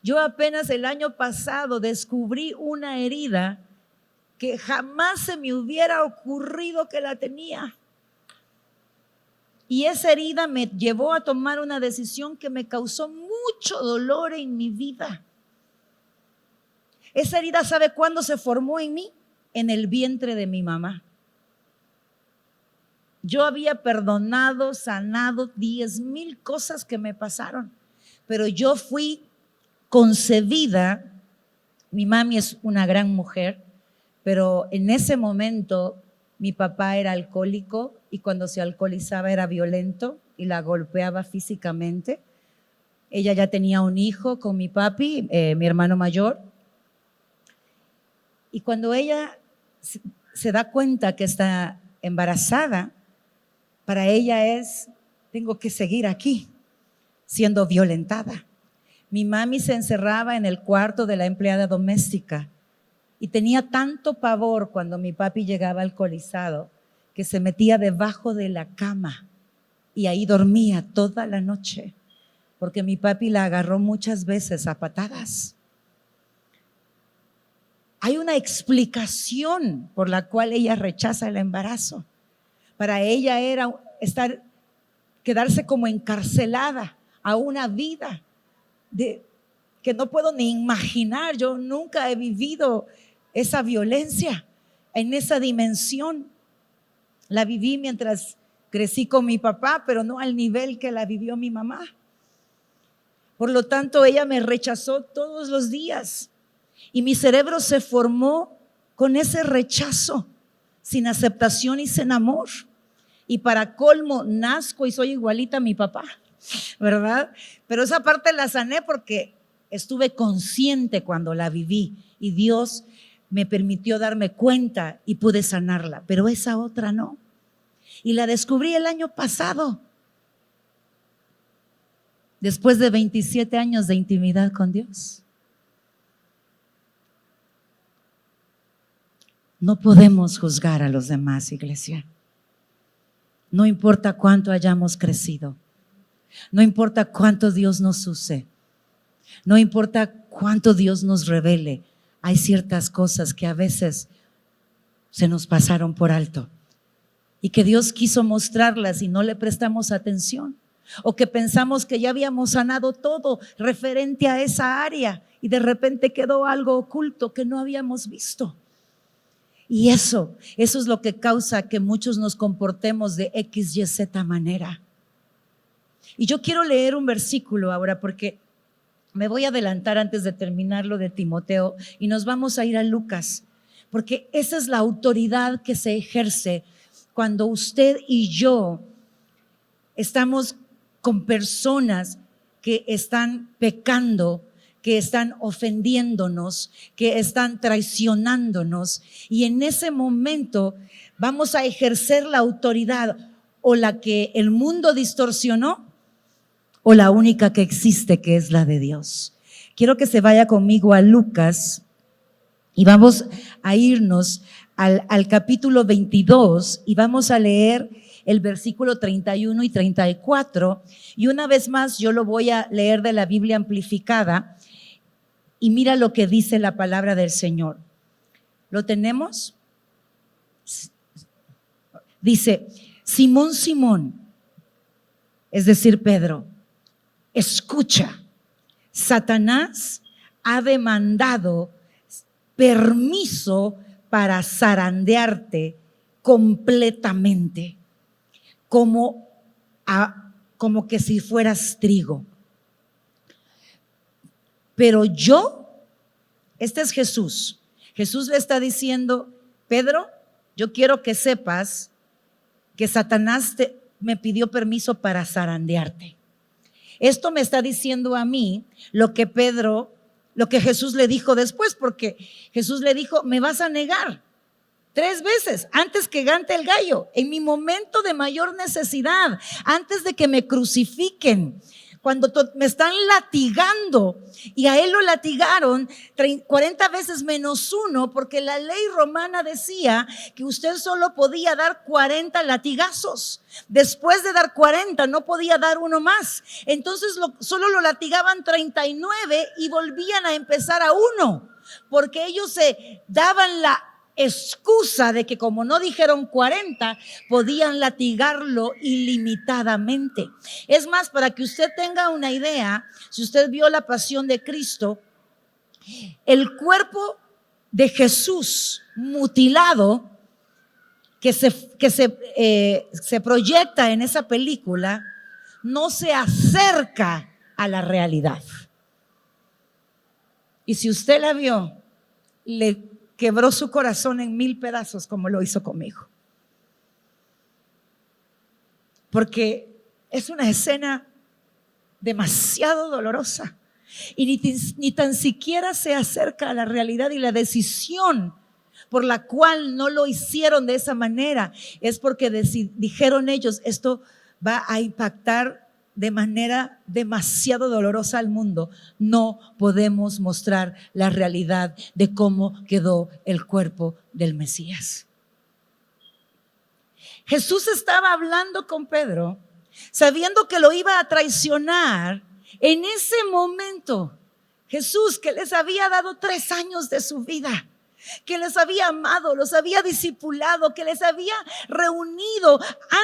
Yo apenas el año pasado descubrí una herida que jamás se me hubiera ocurrido que la tenía. Y esa herida me llevó a tomar una decisión que me causó mucho dolor en mi vida. Esa herida, ¿sabe cuándo se formó en mí? En el vientre de mi mamá. Yo había perdonado, sanado 10,000 cosas que me pasaron, pero yo fui concebida. Mi mami es una gran mujer, pero en ese momento mi papá era alcohólico y cuando se alcoholizaba era violento y la golpeaba físicamente. Ella ya tenía un hijo con mi papi, mi hermano mayor, y cuando ella se da cuenta que está embarazada, para ella es, tengo que seguir aquí, siendo violentada. Mi mami se encerraba en el cuarto de la empleada doméstica y tenía tanto pavor cuando mi papi llegaba alcoholizado que se metía debajo de la cama y ahí dormía toda la noche, porque mi papi la agarró muchas veces a patadas. Hay una explicación por la cual ella rechaza el embarazo. Para ella era quedarse como encarcelada a una vida que no puedo ni imaginar. Yo nunca he vivido esa violencia en esa dimensión. La viví mientras crecí con mi papá, pero no al nivel que la vivió mi mamá. Por lo tanto, ella me rechazó todos los días y mi cerebro se formó con ese rechazo, sin aceptación y sin amor. Y para colmo, nazco y soy igualita a mi papá, ¿verdad? Pero esa parte la sané porque estuve consciente cuando la viví y Dios me permitió darme cuenta y pude sanarla, pero esa otra no. Y la descubrí el año pasado, después de 27 años de intimidad con Dios. No podemos juzgar a los demás, iglesia. No importa cuánto hayamos crecido, no importa cuánto Dios nos use, no importa cuánto Dios nos revele, hay ciertas cosas que a veces se nos pasaron por alto y que Dios quiso mostrarlas y no le prestamos atención, o que pensamos que ya habíamos sanado todo referente a esa área y de repente quedó algo oculto que no habíamos visto. Y eso es lo que causa que muchos nos comportemos de X, Y, Z manera. Y yo quiero leer un versículo ahora porque me voy a adelantar antes de terminar lo de Timoteo y nos vamos a ir a Lucas, porque esa es la autoridad que se ejerce cuando usted y yo estamos con personas que están pecando, que están ofendiéndonos, que están traicionándonos, y en ese momento vamos a ejercer la autoridad, o la que el mundo distorsionó o la única que existe, que es la de Dios. Quiero que se vaya conmigo a Lucas y vamos a irnos al capítulo 22 y vamos a leer el versículo 31 y 34, y una vez más yo lo voy a leer de la Biblia amplificada. Y mira lo que dice la palabra del Señor. ¿Lo tenemos? Dice: Simón, Simón, es decir, Pedro, escucha, Satanás ha demandado permiso para zarandearte completamente, como que si fueras trigo. Pero yo, este es Jesús. Jesús le está diciendo: Pedro, yo quiero que sepas que Satanás me pidió permiso para zarandearte. Esto me está diciendo a mí lo que Jesús le dijo después, porque Jesús le dijo: me vas a negar 3 veces antes que cante el gallo, en mi momento de mayor necesidad, antes de que me crucifiquen. Cuando me están latigando, y a él lo latigaron 40 veces menos 1, porque la ley romana decía que usted solo podía dar 40 latigazos. Después de dar 40 no podía dar uno más. Entonces solo lo latigaban 39 y volvían a empezar a 1, porque ellos se daban excusa de que como no dijeron 40, podían latigarlo ilimitadamente. Es más, para que usted tenga una idea, si usted vio la pasión de Cristo, el cuerpo de Jesús mutilado que se proyecta en esa película no se acerca a la realidad. Y si usted la vio, le quebró su corazón en 1000 pedazos como lo hizo conmigo. Porque es una escena demasiado dolorosa y ni tan siquiera se acerca a la realidad, y la decisión por la cual no lo hicieron de esa manera es porque dijeron ellos, esto va a impactar de manera demasiado dolorosa al mundo. No podemos mostrar la realidad de cómo quedó el cuerpo del Mesías. Jesús estaba hablando con Pedro, sabiendo que lo iba a traicionar. En ese momento, Jesús, que les había dado 3 años de su vida, que les había amado, los había discipulado, que les había reunido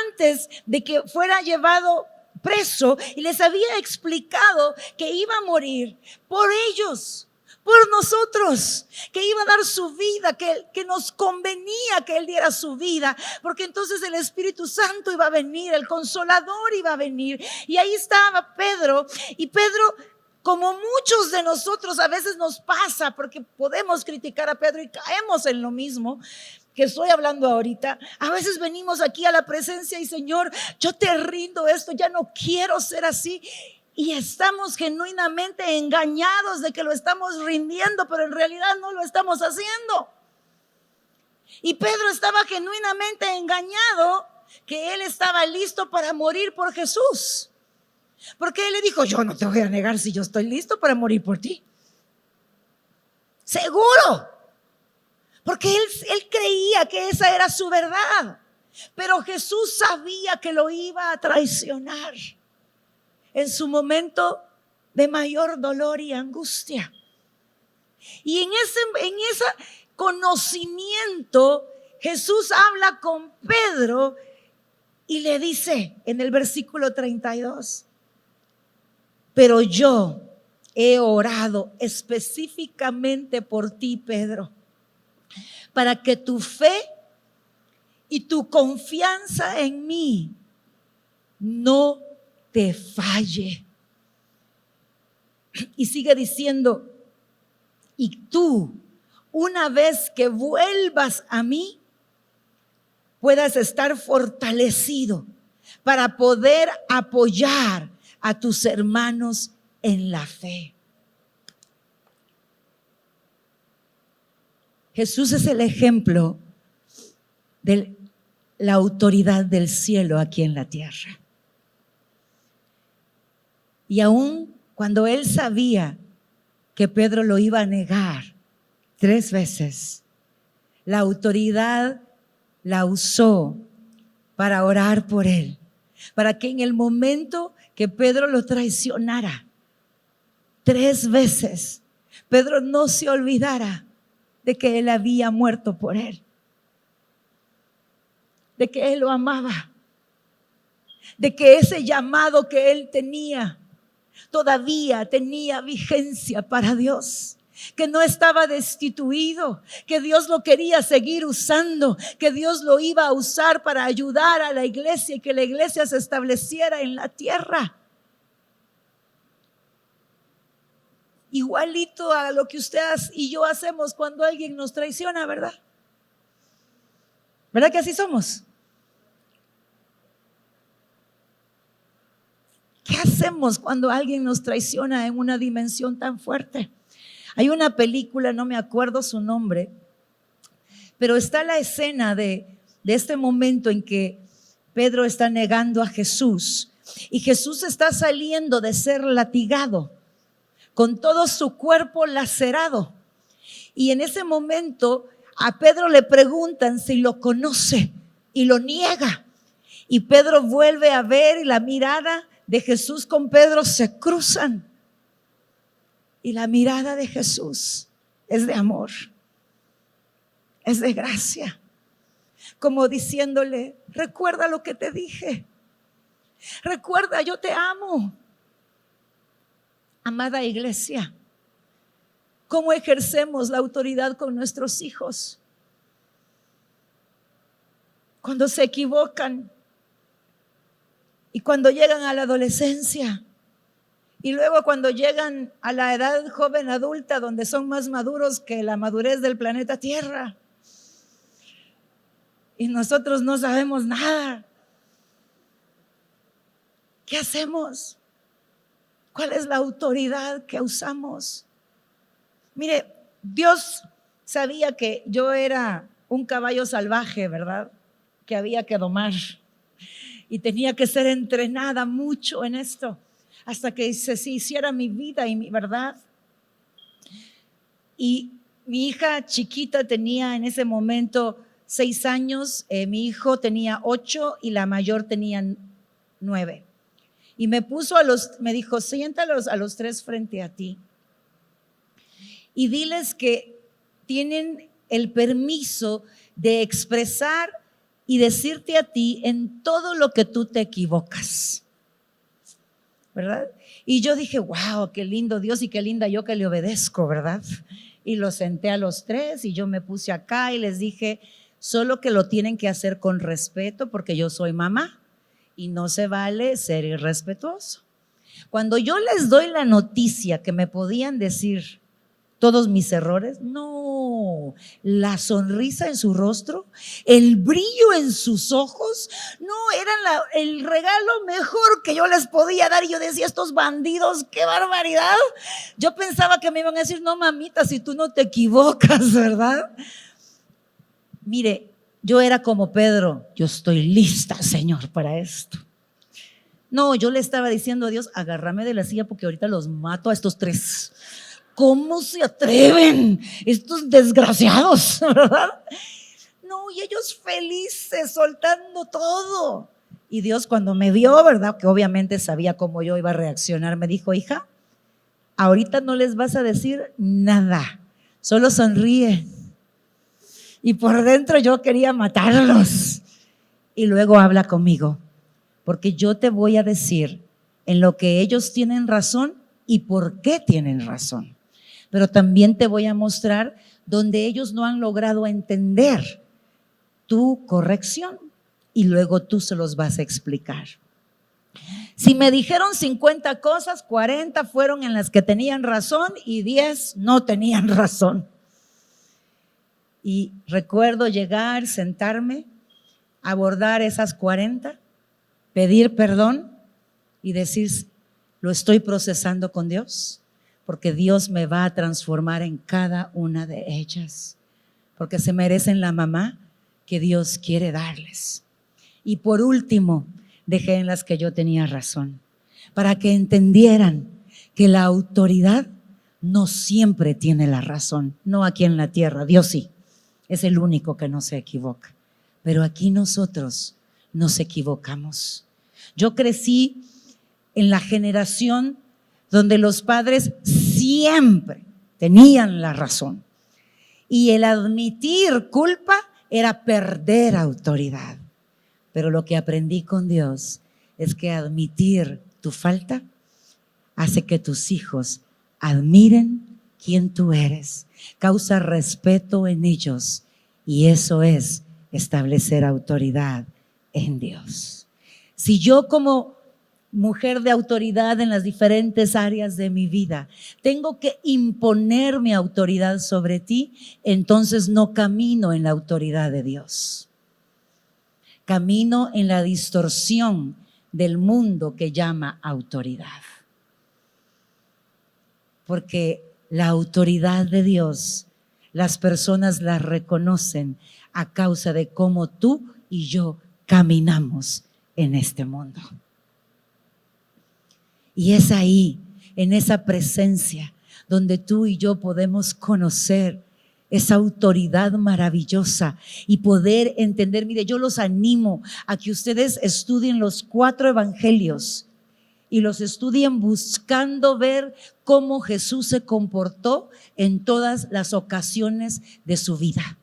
antes de que fuera llevado preso, y les había explicado que iba a morir por ellos, por nosotros, que iba a dar su vida, que nos convenía que Él diera su vida, porque entonces el Espíritu Santo iba a venir, el Consolador iba a venir. Y ahí estaba Pedro, y Pedro, como muchos de nosotros a veces nos pasa, porque podemos criticar a Pedro y caemos en lo mismo que estoy hablando ahorita. A veces venimos aquí a la presencia y Señor, yo te rindo esto, ya no quiero ser así. Y estamos genuinamente engañados de que lo estamos rindiendo, pero en realidad no lo estamos haciendo. Y Pedro estaba genuinamente engañado que él estaba listo para morir por Jesús. Porque él le dijo, yo no te voy a negar si yo estoy listo para morir por ti. Seguro. Porque él creía que esa era su verdad. Pero Jesús sabía que lo iba a traicionar en su momento de mayor dolor y angustia. Y en ese conocimiento, Jesús habla con Pedro y le dice en el versículo 32, pero yo he orado específicamente por ti, Pedro, para que tu fe y tu confianza en mí no te falle. Y sigue diciendo, y tú, una vez que vuelvas a mí, puedas estar fortalecido para poder apoyar a tus hermanos en la fe. Jesús es el ejemplo de la autoridad del cielo aquí en la tierra. Y aun cuando él sabía que Pedro lo iba a negar 3 veces, la autoridad la usó para orar por él, para que en el momento que Pedro lo traicionara 3 veces, Pedro no se olvidara de que él había muerto por él, de que él lo amaba, de que ese llamado que él tenía todavía tenía vigencia para Dios, que no estaba destituido, que Dios lo quería seguir usando, que Dios lo iba a usar para ayudar a la iglesia y que la iglesia se estableciera en la tierra. Igualito a lo que usted y yo hacemos cuando alguien nos traiciona, ¿verdad? ¿Verdad que así somos? ¿Qué hacemos cuando alguien nos traiciona en una dimensión tan fuerte? Hay una película, no me acuerdo su nombre, pero está la escena de este momento en que Pedro está negando a Jesús y Jesús está saliendo de ser latigado con todo su cuerpo lacerado. Y en ese momento a Pedro le preguntan si lo conoce y lo niega. Y Pedro vuelve a ver y la mirada de Jesús con Pedro se cruzan. Y la mirada de Jesús es de amor. es de gracia. Como diciéndole, recuerda lo que te dije. Recuerda, yo te amo. Amada iglesia, ¿cómo ejercemos la autoridad con nuestros hijos? Cuando se equivocan y cuando llegan a la adolescencia y luego cuando llegan a la edad joven adulta, donde son más maduros que la madurez del planeta Tierra y nosotros no sabemos nada. ¿Qué hacemos? ¿Cuál es la autoridad que usamos? Mire, Dios sabía que yo era un caballo salvaje, ¿verdad? Que había que domar y tenía que ser entrenada mucho en esto hasta que se hiciera mi vida y mi verdad. Y mi hija chiquita tenía en ese momento 6 años, mi hijo tenía 8 y la mayor tenía 9. Y me dijo, siéntalos a los 3 frente a ti y diles que tienen el permiso de expresar y decirte a ti en todo lo que tú te equivocas, ¿verdad? Y yo dije, wow, qué lindo Dios y qué linda yo que le obedezco, ¿verdad? Y los senté a los 3 y yo me puse acá y les dije, solo que lo tienen que hacer con respeto porque yo soy mamá y no se vale ser irrespetuoso. Cuando yo les doy la noticia que me podían decir todos mis errores, no, la sonrisa en su rostro, el brillo en sus ojos, no, eran el regalo mejor que yo les podía dar. Y yo decía, estos bandidos, qué barbaridad. Yo pensaba que me iban a decir, no mamita, si tú no te equivocas, ¿verdad? Mire, yo era como Pedro, yo estoy lista, Señor, para esto. No, yo le estaba diciendo a Dios, agárrame de la silla porque ahorita los mato a estos 3. ¿Cómo se atreven estos desgraciados, verdad? No, y ellos felices, soltando todo. Y Dios cuando me vio, verdad, que obviamente sabía cómo yo iba a reaccionar, me dijo, hija, ahorita no les vas a decir nada, solo sonríe. Y por dentro yo quería matarlos. Y luego habla conmigo, porque yo te voy a decir en lo que ellos tienen razón y por qué tienen razón. Pero también te voy a mostrar donde ellos no han logrado entender tu corrección y luego tú se los vas a explicar. Si me dijeron 50 cosas, 40 fueron en las que tenían razón y 10 no tenían razón. Y recuerdo llegar, sentarme, abordar esas 40, pedir perdón y decir, lo estoy procesando con Dios, porque Dios me va a transformar en cada una de ellas, porque se merecen la mamá que Dios quiere darles. Y por último, dejé en las que yo tenía razón, para que entendieran que la autoridad no siempre tiene la razón, no aquí en la tierra, Dios sí, es el único que no se equivoca, pero aquí nosotros nos equivocamos. Yo crecí en la generación donde los padres siempre tenían la razón y el admitir culpa era perder autoridad. Pero lo que aprendí con Dios es que admitir tu falta hace que tus hijos admiren quién tú eres, causa respeto en ellos y eso es establecer autoridad en Dios. Si yo como mujer de autoridad en las diferentes áreas de mi vida tengo que imponer mi autoridad sobre ti, entonces no camino en la autoridad de Dios. Camino en la distorsión del mundo que llama autoridad. Porque la autoridad de Dios, las personas la reconocen a causa de cómo tú y yo caminamos en este mundo. Y es ahí, en esa presencia, donde tú y yo podemos conocer esa autoridad maravillosa y poder entender. Mire, yo los animo a que ustedes estudien los 4 evangelios y los estudien buscando ver cómo Jesús se comportó en todas las ocasiones de su vida.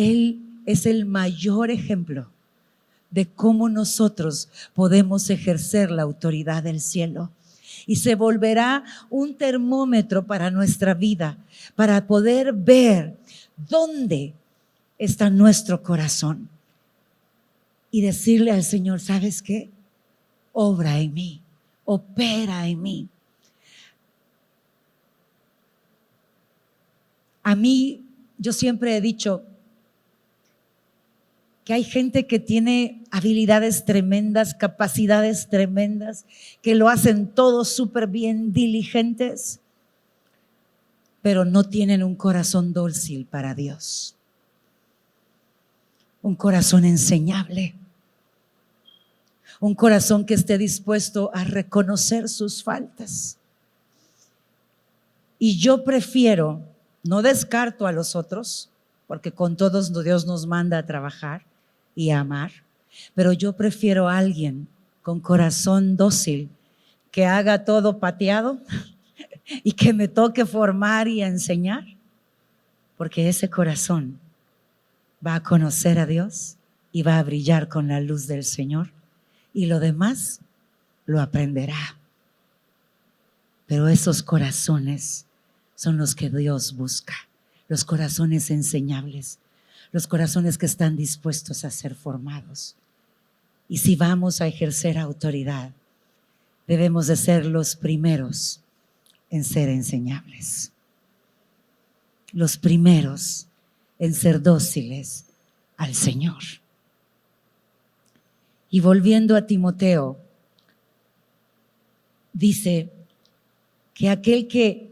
Él es el mayor ejemplo de cómo nosotros podemos ejercer la autoridad del cielo. Y se volverá un termómetro para nuestra vida, para poder ver dónde está nuestro corazón. Y decirle al Señor, ¿sabes qué? Obra en mí, opera en mí. A mí, yo siempre he dicho que hay gente que tiene habilidades tremendas, capacidades tremendas, que lo hacen todo súper bien, diligentes, pero no tienen un corazón dócil para Dios, un corazón enseñable, un corazón que esté dispuesto a reconocer sus faltas. Y yo prefiero, no descarto a los otros, porque con todos Dios nos manda a trabajar y a amar, pero yo prefiero a alguien con corazón dócil que haga todo pateado y que me toque formar y enseñar, porque ese corazón va a conocer a Dios y va a brillar con la luz del Señor, y lo demás lo aprenderá. Pero esos corazones son los que Dios busca, los corazones enseñables, los corazones que están dispuestos a ser formados. Y si vamos a ejercer autoridad, debemos de ser los primeros en ser enseñables, los primeros en ser dóciles al Señor. Y volviendo a Timoteo, dice que aquel que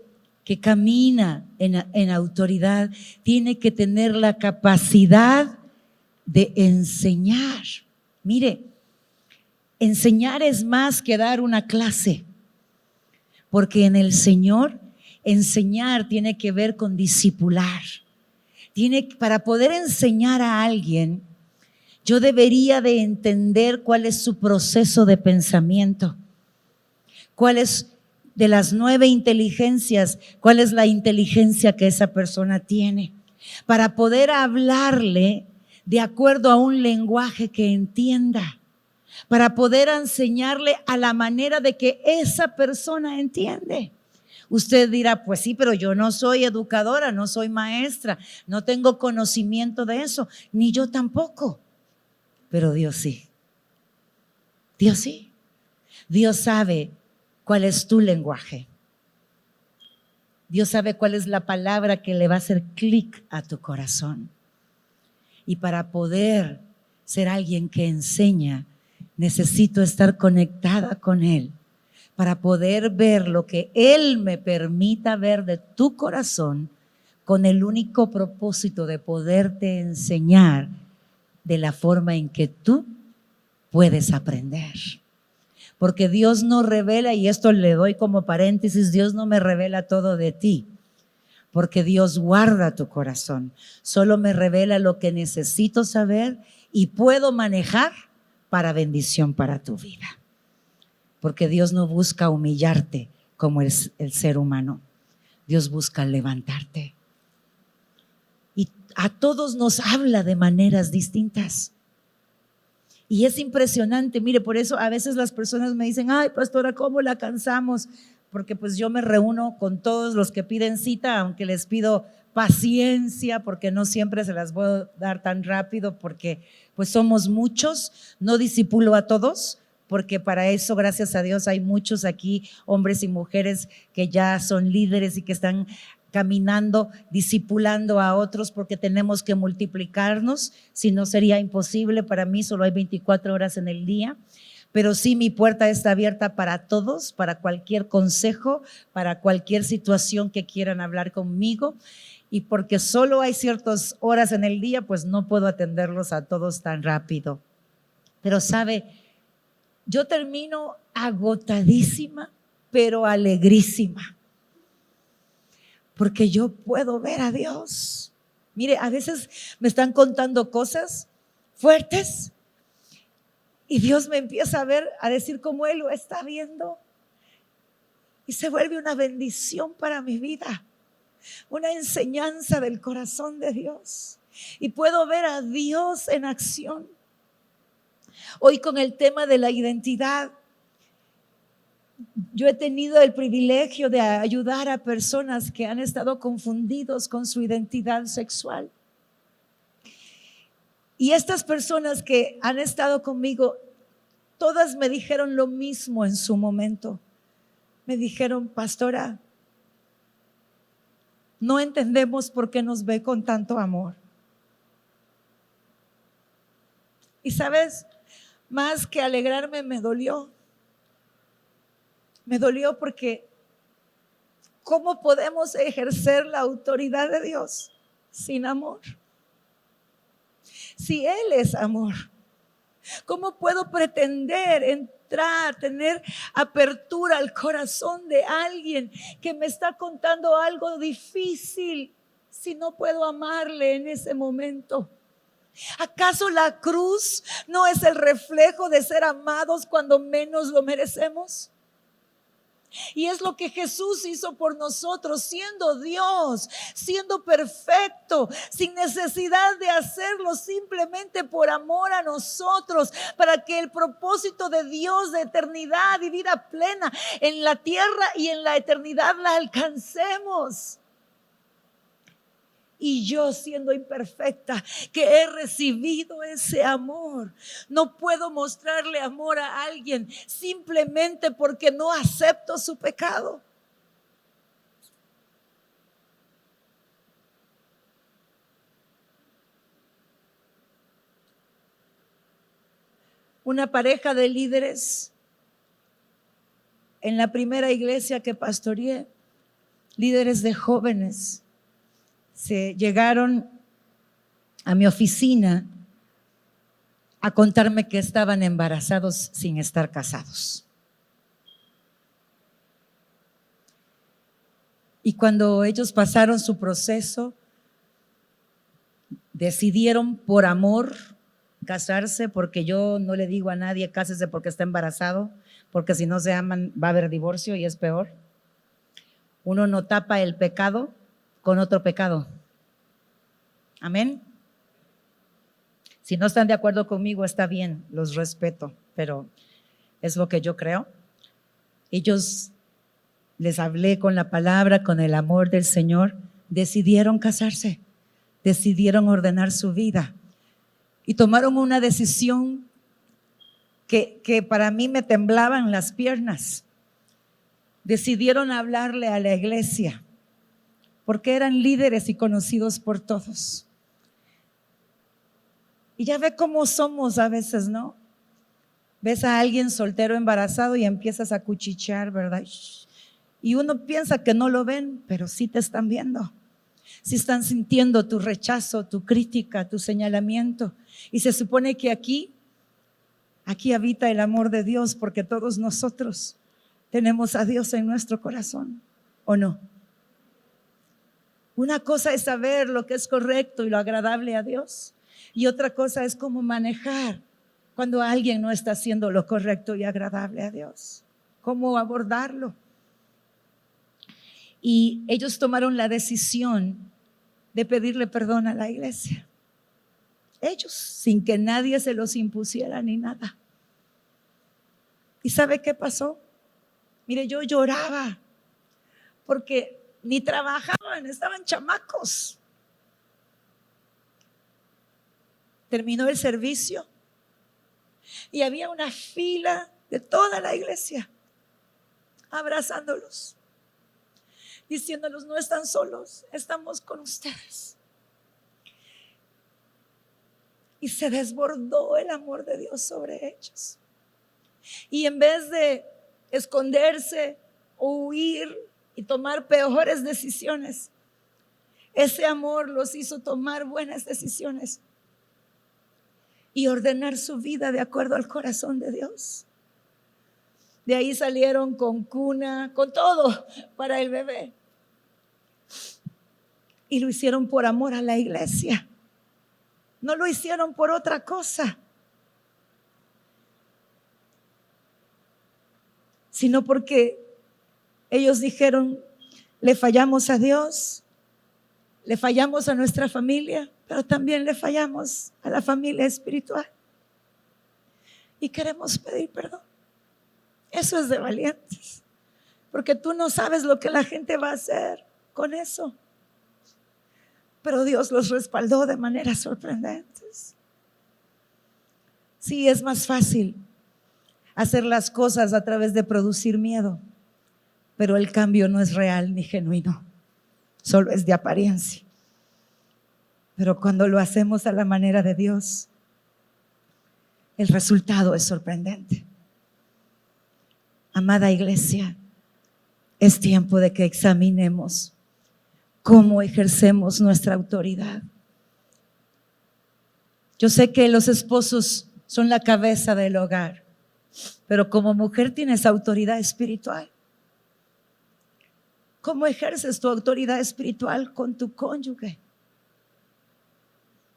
camina en autoridad tiene que tener la capacidad de enseñar. Mire, enseñar es más que dar una clase, porque en el Señor enseñar tiene que ver con discipular. Para poder enseñar a alguien, yo debería de entender cuál es su proceso de pensamiento, cuál es de las 9 inteligencias, cuál es la inteligencia que esa persona tiene, para poder hablarle de acuerdo a un lenguaje que entienda, para poder enseñarle a la manera de que esa persona entiende. Usted dirá, pues sí, pero yo no soy educadora, no soy maestra, no tengo conocimiento de eso, ni yo tampoco. Pero Dios sí. Dios sí. Dios sabe cuál es tu lenguaje. Dios sabe cuál es la palabra que le va a hacer clic a tu corazón. Y para poder ser alguien que enseña, necesito estar conectada con Él, para poder ver lo que Él me permita ver de tu corazón, con el único propósito de poderte enseñar de la forma en que tú puedes aprender. Porque Dios no revela, y esto le doy como paréntesis, Dios no me revela todo de ti, porque Dios guarda tu corazón. Solo me revela lo que necesito saber y puedo manejar para bendición para tu vida. Porque Dios no busca humillarte como el ser humano. Dios busca levantarte. Y a todos nos habla de maneras distintas. Y es impresionante, mire, por eso a veces las personas me dicen, ay, pastora, ¿cómo la cansamos? Porque pues yo me reúno con todos los que piden cita, aunque les pido paciencia, porque no siempre se las puedo dar tan rápido, porque pues somos muchos, no discipulo a todos, porque para eso, gracias a Dios, hay muchos aquí, hombres y mujeres que ya son líderes y que están caminando, discipulando a otros, porque tenemos que multiplicarnos, si no sería imposible. Para mí solo hay 24 horas en el día, pero sí, mi puerta está abierta para todos, para cualquier consejo, para cualquier situación que quieran hablar conmigo, y porque solo hay ciertas horas en el día, pues no puedo atenderlos a todos tan rápido. Pero sabe, yo termino agotadísima, pero alegrísima, porque yo puedo ver a Dios. Mire, a veces me están contando cosas fuertes y Dios me empieza a ver, a decir cómo Él lo está viendo, y se vuelve una bendición para mi vida, una enseñanza del corazón de Dios. y puedo ver a Dios en acción. Hoy con el tema de la identidad, yo he tenido el privilegio de ayudar a personas que han estado confundidos con su identidad sexual. Y estas personas que han estado conmigo, todas me dijeron lo mismo en su momento. Me dijeron: pastora, no entendemos por qué nos ve con tanto amor. Y sabes, más que alegrarme, me dolió. Me dolió porque ¿cómo podemos ejercer la autoridad de Dios sin amor? Si Él es amor, ¿cómo puedo pretender entrar, tener apertura al corazón de alguien que me está contando algo difícil si no puedo amarle en ese momento? ¿Acaso la cruz no es el reflejo de ser amados cuando menos lo merecemos? Y es lo que Jesús hizo por nosotros, siendo Dios, siendo perfecto, sin necesidad de hacerlo, simplemente por amor a nosotros, para que el propósito de Dios de eternidad y vida plena en la tierra y en la eternidad la alcancemos. Y yo, siendo imperfecta, que he recibido ese amor, no puedo mostrarle amor a alguien simplemente porque no acepto su pecado. Una pareja de líderes en la primera iglesia que pastoreé, líderes de jóvenes, se llegaron a mi oficina a contarme que estaban embarazados sin estar casados. Y cuando ellos pasaron su proceso, decidieron por amor casarse, porque yo no le digo a nadie cásese porque está embarazado, porque si no se aman va a haber divorcio y es peor. Uno no tapa el pecado con otro pecado. Amén. Si no están de acuerdo conmigo, está bien, los respeto, pero es lo que yo creo. Ellos, les hablé con la palabra, con el amor del Señor, decidieron casarse, decidieron ordenar su vida y tomaron una decisión que para mí me temblaban las piernas. Decidieron hablarle a la iglesia, porque eran líderes y conocidos por todos. Y ya ve cómo somos a veces, ¿no? Ves a alguien soltero embarazado y empiezas a cuchichear, ¿verdad? Y uno piensa que no lo ven, pero sí te están viendo. Sí están sintiendo tu rechazo, tu crítica, tu señalamiento. Y se supone que aquí habita el amor de Dios, porque todos nosotros tenemos a Dios en nuestro corazón, ¿o no? Una cosa es saber lo que es correcto y lo agradable a Dios, y otra cosa es cómo manejar cuando alguien no está haciendo lo correcto y agradable a Dios, cómo abordarlo. Y ellos tomaron la decisión de pedirle perdón a la iglesia, ellos, sin que nadie se los impusiera ni nada. ¿Y sabe qué pasó? Mire, yo lloraba porque ni trabajaban, estaban chamacos. Terminó el servicio y había una fila de toda la iglesia abrazándolos, diciéndolos: no están solos, estamos con ustedes. Y se desbordó el amor de Dios sobre ellos. Y en vez de esconderse o huir y tomar peores decisiones, ese amor los hizo tomar buenas decisiones y ordenar su vida de acuerdo al corazón de Dios. De ahí salieron con cuna, con todo para el bebé. Y lo hicieron por amor a la iglesia. No lo hicieron por otra cosa, sino porque ellos dijeron: le fallamos a Dios, le fallamos a nuestra familia, pero también le fallamos a la familia espiritual y queremos pedir perdón. Eso es de valientes, porque tú no sabes lo que la gente va a hacer con eso, pero Dios los respaldó de maneras sorprendentes. Sí, es más fácil hacer las cosas a través de producir miedo, pero el cambio no es real ni genuino, solo es de apariencia. Pero cuando lo hacemos a la manera de Dios, el resultado es sorprendente. Amada iglesia, es tiempo de que examinemos cómo ejercemos nuestra autoridad. Yo sé que los esposos son la cabeza del hogar, pero como mujer tienes autoridad espiritual. ¿Cómo ejerces tu autoridad espiritual con tu cónyuge?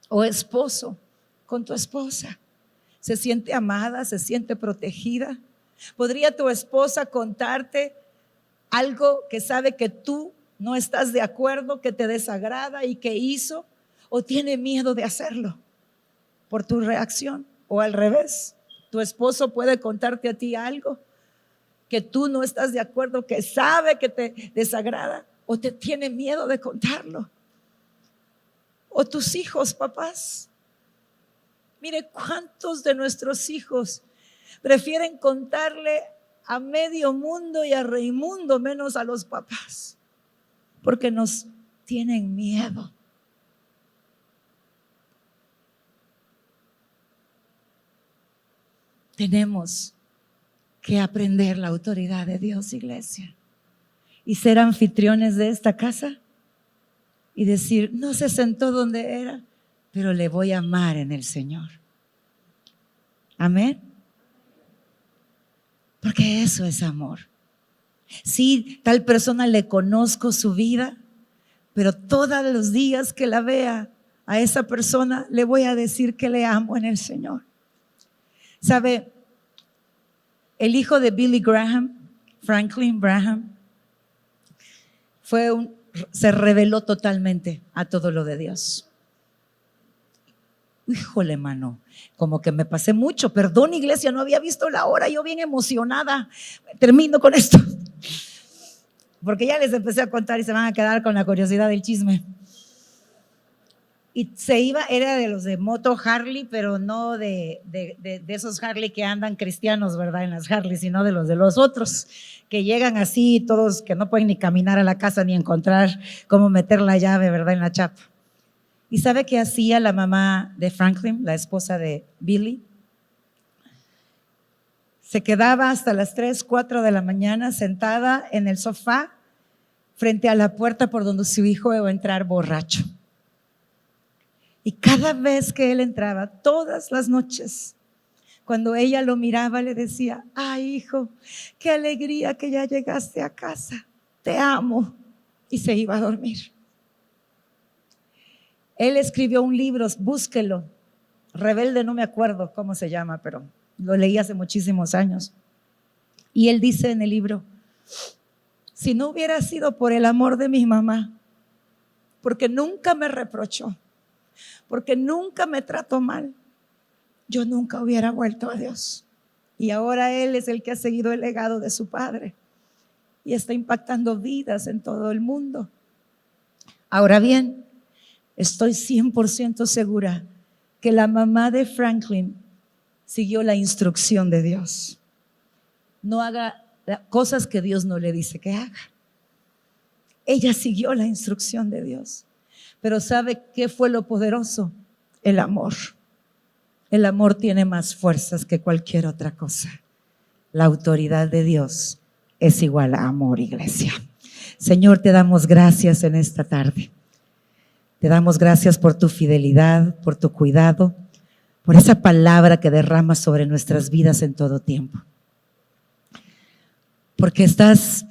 O esposo, con tu esposa. ¿Se siente amada? ¿Se siente protegida? ¿Podría tu esposa contarte algo que sabe que tú no estás de acuerdo, que te desagrada y que hizo? ¿O tiene miedo de hacerlo por tu reacción? O al revés, tu esposo puede contarte a ti algo que tú no estás de acuerdo, que sabe que te desagrada, o te tiene miedo de contarlo. O tus hijos, papás. Mire cuántos de nuestros hijos prefieren contarle a medio mundo y a Raimundo menos a los papás, porque nos tienen miedo. Tenemos que aprender la autoridad de Dios, iglesia, y ser anfitriones de esta casa y decir, no se sentó donde era, pero le voy a amar en el Señor. Amén. Porque eso es amor. Sí, tal persona le conozco su vida, pero todos los días que la vea a esa persona le voy a decir que le amo en el Señor. ¿Sabe? El hijo de Billy Graham, Franklin Graham, se reveló totalmente a todo lo de Dios. Híjole, mano, como que me pasé mucho. Perdón, iglesia, no había visto la hora, yo bien emocionada. Termino con esto, porque ya les empecé a contar y se van a quedar con la curiosidad del chisme. Y era de los de moto Harley, pero no de esos Harley que andan cristianos, ¿verdad? En las Harley, sino de los otros, que llegan así, todos que no pueden ni caminar a la casa ni encontrar cómo meter la llave, ¿verdad? En la chapa. ¿Y sabe qué hacía la mamá de Franklin, la esposa de Billy? Se quedaba hasta las 3, 4 de la mañana sentada en el sofá frente a la puerta por donde su hijo iba a entrar borracho. Y cada vez que él entraba, todas las noches, cuando ella lo miraba, le decía, ay, hijo, qué alegría que ya llegaste a casa, te amo. Y se iba a dormir. Él escribió un libro, búsquelo, Rebelde, no me acuerdo cómo se llama, pero lo leí hace muchísimos años. Y él dice en el libro, si no hubiera sido por el amor de mi mamá, porque nunca me reprochó, porque nunca me trató mal, yo nunca hubiera vuelto a Dios. Y ahora él es el que ha seguido el legado de su padre y está impactando vidas en todo el mundo. Ahora bien, estoy 100% segura que la mamá de Franklin siguió la instrucción de Dios. No haga cosas que Dios no le dice que haga. Ella siguió la instrucción de Dios. Pero ¿sabe qué fue lo poderoso? El amor. El amor tiene más fuerzas que cualquier otra cosa. La autoridad de Dios es igual a amor, iglesia. Señor, te damos gracias en esta tarde. Te damos gracias por tu fidelidad, por tu cuidado, por esa palabra que derramas sobre nuestras vidas en todo tiempo. Porque estás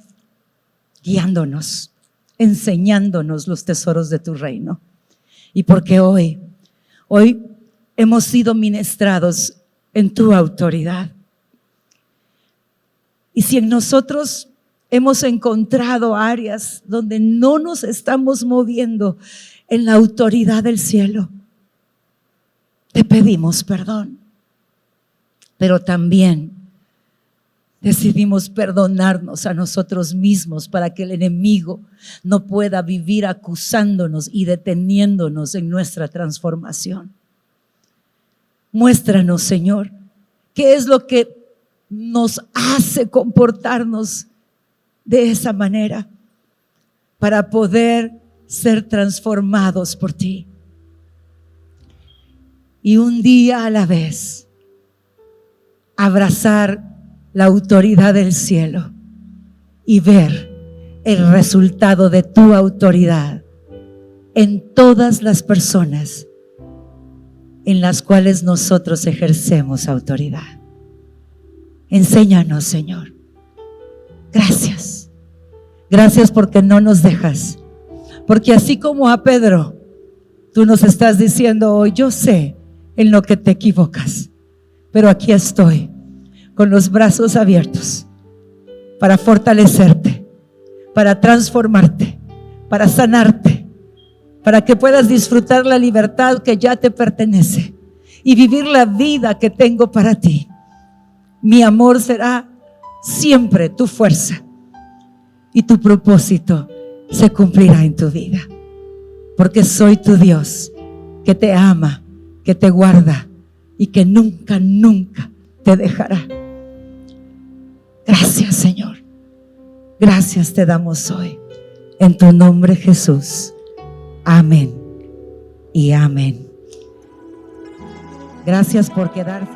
guiándonos, enseñándonos los tesoros de tu reino. Y porque hoy hemos sido ministrados en tu autoridad. Y si en nosotros hemos encontrado áreas donde no nos estamos moviendo en la autoridad del cielo, te pedimos perdón, pero también decidimos perdonarnos a nosotros mismos para que el enemigo no pueda vivir acusándonos y deteniéndonos en nuestra transformación. Muéstranos, Señor, qué es lo que nos hace comportarnos de esa manera para poder ser transformados por ti. Y un día a la vez, abrazar la autoridad del cielo y ver el resultado de tu autoridad en todas las personas en las cuales nosotros ejercemos autoridad. Enséñanos, Señor. Gracias. Gracias porque no nos dejas. Porque así como a Pedro, tú nos estás diciendo hoy, yo sé en lo que te equivocas, pero aquí estoy con los brazos abiertos para fortalecerte, para transformarte, para sanarte, para que puedas disfrutar la libertad que ya te pertenece y vivir la vida que tengo para ti. Mi amor será siempre tu fuerza y tu propósito se cumplirá en tu vida, porque soy tu Dios que te ama, que te guarda y que nunca, nunca te dejará. Gracias, Señor. Gracias te damos hoy. En tu nombre, Jesús. Amén y amén. Gracias por quedarse.